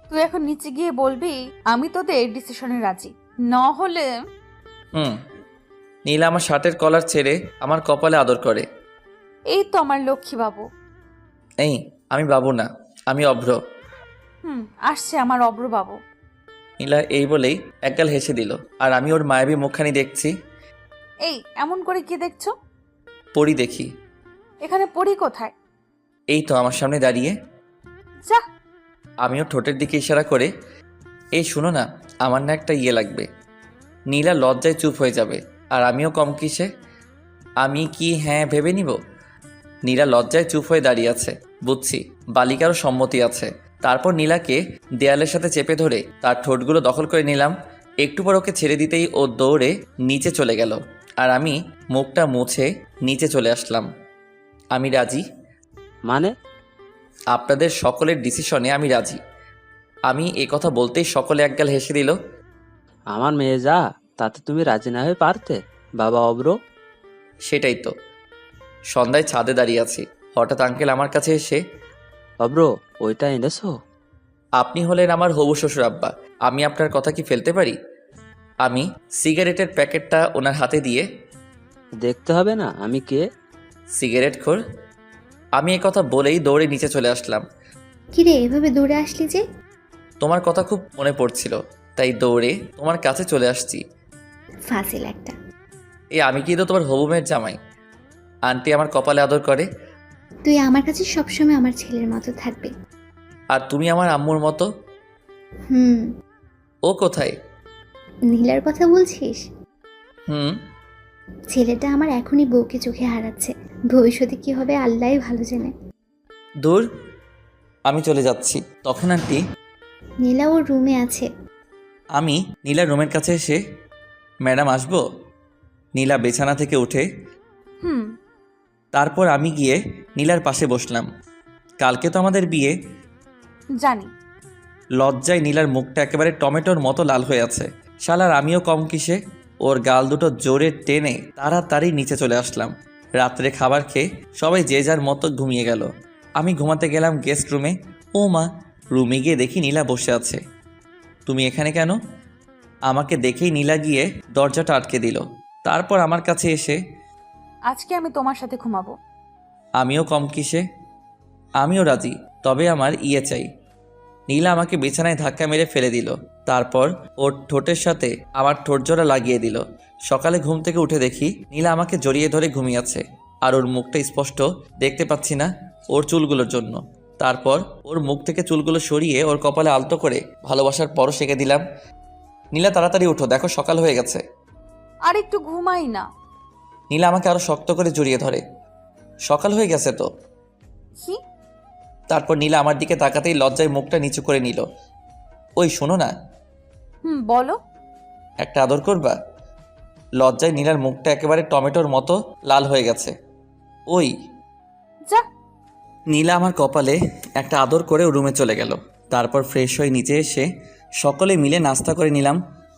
তুই এখন নিচে গিয়ে বলবি আমি তোদের ডিসিশনে রাজি, না হলে। নীলা আমার শার্টের কলার ছেড়ে আমার কপালে আদর করে। এই তো আমার লক্ষ্মী বাবু। এই, আমি বাবু না, আমি অভ্র। আসছে আমার অব্র বাবু। নীলা এই বলেই একগাল হেসে দিল, আর আমি ওর মায়াবী মুখখানি দেখছি। এই এমন করে কি দেখছো? পরি দেখি। এখানে পড়ি কোথায়? এই তো আমার সামনে দাঁড়িয়ে। যা। আমিও ঠোঁটের দিকে ইশারা করে, এই শুনো না, আমার না একটা ইয়ে লাগবে। নীলা লজ্জায় চুপ হয়ে যাবে, আর আমিও কম কিসে। আমি কি হ্যাঁ ভেবে নিব? নীলা লজ্জায় চুপ হয়ে দাঁড়িয়ে আছে। বুঝছি বালিকারও সম্মতি আছে। তারপর নীলাকে দেয়ালের সাথে চেপে ধরে তার ঠোঁটগুলো দখল করে নিলাম। একটু পর ওকে ছেড়ে দিতেই ও দৌড়ে নিচে চলে গেল, আর আমি মুখটা মুছে নিচে চলে আসলাম। আমি রাজি। মানে? আপনাদের সকলের ডিসিশনে আমি রাজি। আমি এ কথা বলতেই সকলে একগাল হেসে দিল। আমার মেয়ে যা, তাতে তুমি রাজি না হয়ে পারতে বাবা অব্র? সেটাই তো। সন্ধ্যায় ছাদে দাঁড়িয়ে আছি, হঠাৎ আঙ্কেল আমার কাছে এসে, অব্র ওইটা এনেছো? আপনি হলেন আমার হবু শ্বশুর আব্বা, আমি আপনার কথা কি ফেলতে পারি? আমি সিগারেটের প্যাকেটটা ওনার হাতে দিয়ে, দেখতে হবে না আমি কে? সিগারেট খোর। আমি এ কথা বলেই দৌড়ে নিচে চলে আসলাম। কিরে এভাবে দৌড়ে আসলি যে? তোমার কথা খুব মনে পড়ছিল, তাই দৌড়ে তোমার কাছে চলে আসছি। ফাজিল একটা। আমি কি তো তোমার হবু মেয়ের জামাই? আন্টি আমার কপালে আদর করে। তুই আমার কাছে সবসময় আমার ছেলের মতো থাকবে। আর তুমি আমার আম্মুর মতো। হুম। ও কোথায়? নীলার কথা বলছিস? হুম। ছেলেটা আমার এখনই বউকে চোখে হারাচ্ছে, ভবিষ্যতে কি হবে আল্লাহই ভালো জানে। দূর, আমি চলে যাচ্ছি। তখন আন্টি, নীলা ওর রুমে আছে। আমি নীলার রুমের কাছে এসে, ম্যাডাম আসবো? নীলা বিছানা থেকে উঠে, হুম। তারপর আমি গিয়ে নীলার পাশে বসলাম। কালকে তো আমাদের বিয়ে। জানি। লজ্জায় নীলার মুখটা একেবারে টমেটোর মতো লাল হয়ে আছে। শালার আমিও কম কিসে। ওর গাল দুটো জোরে টেনে তাড়াতাড়ি নিচে চলে আসলাম। রাত্রে খাবার খেয়ে সবাই যে যার মতো ঘুমিয়ে গেল। আমি ঘুমাতে গেলাম গেস্ট রুমে। ও মা, রুমে গিয়ে দেখি নীলা বসে আছে। তুমি এখানে কেন? আমাকে দেখেই নীলা গিয়ে দরজাটা আটকে দিল। তারপর আমার কাছে এসে, আজকে আমি তোমার সাথে ঘুমাবো। আমিও কম কিসে। আমিও রাজি, তবে আমার ইয়ে চাই। নীলা আমাকে বিছানায় ধাক্কা মেরে ফেলে দিল। তারপর ওর ঠোঁটের সাথে আমার ঠোঁটজোড়া লাগিয়ে দিল। সকালে ঘুম থেকে উঠে দেখি নীলা আমাকে জড়িয়ে ধরে ঘুমিয়ে আছে, আর ওর মুখটা স্পষ্ট দেখতে পাচ্ছি না ওর চুলগুলোর জন্য। তারপর ওর মুখ থেকে চুলগুলো সরিয়ে ওর কপালে আলতো করে ভালোবাসার পরশ এঁকে দিলাম। নীলা তাড়াতাড়ি উঠো, দেখো সকাল হয়ে গেছে। আর একটু ঘুমাই না। নীলা আমাকে আরো শক্ত করে জড়িয়ে ধরে। সকাল হয়ে গেছে তো। কি? তারপর নীলা আমার দিকে তাকাতেই লজ্জায় মুখটা নিচু করে নিল। ওই শোনো না, হুম, বলো। একটা আদর করবা? লজ্জায় নীলার মুখটা একেবারে টমেটোর মতো লাল হয়ে গেছে। ওই যা। নীলা আমার কপালে একটা আদর করে রুমে চলে গেল। তারপর ফ্রেশ হয়ে নিচে এসে সকলে মিলে নাস্তা করে নিলাম।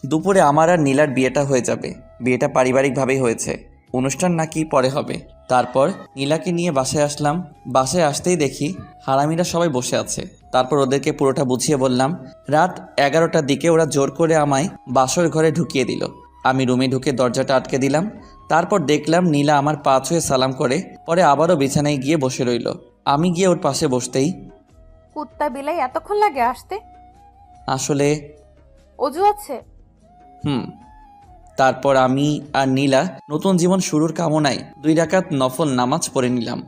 দুপুরে আমার আর নীলার বিয়েটা হয়ে যাবে। বিয়েটা পারিবারিকভাবেই হয়েছে, অনুষ্ঠান নাকি পরে হবে। তারপর নীলাকে নিয়ে বাসায় আসলাম। বাসায় আসতেই দেখি হারামিরা সবাই বসে আছে। তারপর ওদেরকে পুরোটা বুঝিয়ে বললাম। রাত 11টার দিকে ওরা জোর করে আমায় বাসর ঘরে ঢুকিয়ে দিল। আমি রুমে ঢুকে দরজাটা আটকে দিলাম। তারপর দেখলাম নীলা আমার পা ছুঁয়ে সালাম করে পরে আবারও বিছানায় গিয়ে বসে রইল। আমি গিয়ে ওর পাশে বসতেই, কুত্তা বিলাই এতক্ষণ লাগে আসতে? আসলে অজু আছে? তারপর আমি আর নীলা নতুন জীবন শুরুর কামনায় 2 রাকাত নফল নামাজ পড়ে নিলাম।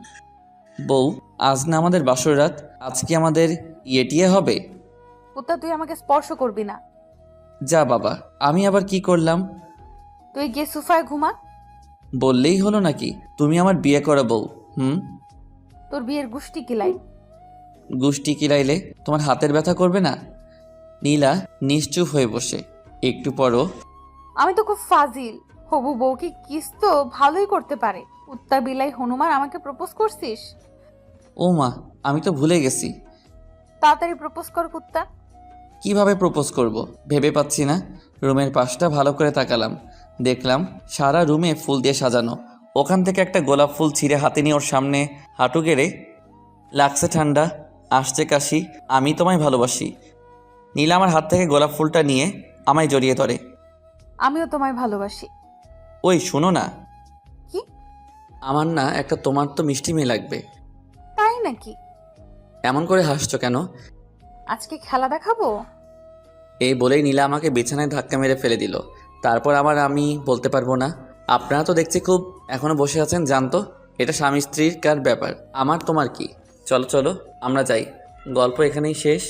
বউ, আজ না আমাদের বাসর রাত, আজকে আমাদের ইয়েটিয়ে হবে। কুত্তা, তুই আমাকে স্পর্শ করবি না। যা বাবা, আমি আবার কি করলাম? তুই গিয়ে সোফায় ঘুমা। বললেই হলো নাকি তুমি আমার বিয়ে করা বউ? তোর বিয়ের গুষ্টি কিলাই। গুষ্টি কিলাইলে তোমার হাতের ব্যথা করবে না? নীলা নিশ্চুপ হয়ে বসে। একটু পরও, আমি তো খুব ফাজিল। হবু বউকে কিস তো ভালোই করতে পারে। কুত্তা বিলাই হনুমান আমাকে প্রপোজ করছিস? ও মা, আমি তো ভুলে গেছি। তাড়াতাড়ি প্রপোজ কর কুত্তা। কিভাবে প্রপোজ করব ভেবে পাচ্ছি না। রুমের পাশটা ভালো করে তাকালাম, দেখলাম সারা রুমে ফুল দিয়ে সাজানো। ওখান থেকে একটা গোলাপ ফুল ছিঁড়ে হাতে নিয়ে ওর সামনে হাঁটু গেড়ে, লাগছে ঠান্ডা, আসছে কাশি, আমি তোমায় ভালোবাসি। নীলা আমার হাত থেকে গোলাপ ফুলটা নিয়ে আমায় জড়িয়ে ধরে। আমিও তোমায় ভালোবাসি। ওই শোনো না, কি? আমার না একটা তোমার তো মিষ্টি মেয়ে লাগবে। তাই নাকি? এমন করে হাসছো কেন? আজকে খেলা দেখাবো। এই বলেই নীলা আমাকে বিছানায় ধাক্কা মেরে ফেলে দিল। তারপর আমি বলতে পারবো না। আপনারা তো দেখছি খুব এখনো বসে আছেন, জানতো এটা স্বামী স্ত্রীর কার ব্যাপার, আমার তোমার কি? চলো চলো আমরা যাই, গল্প এখানেই শেষ।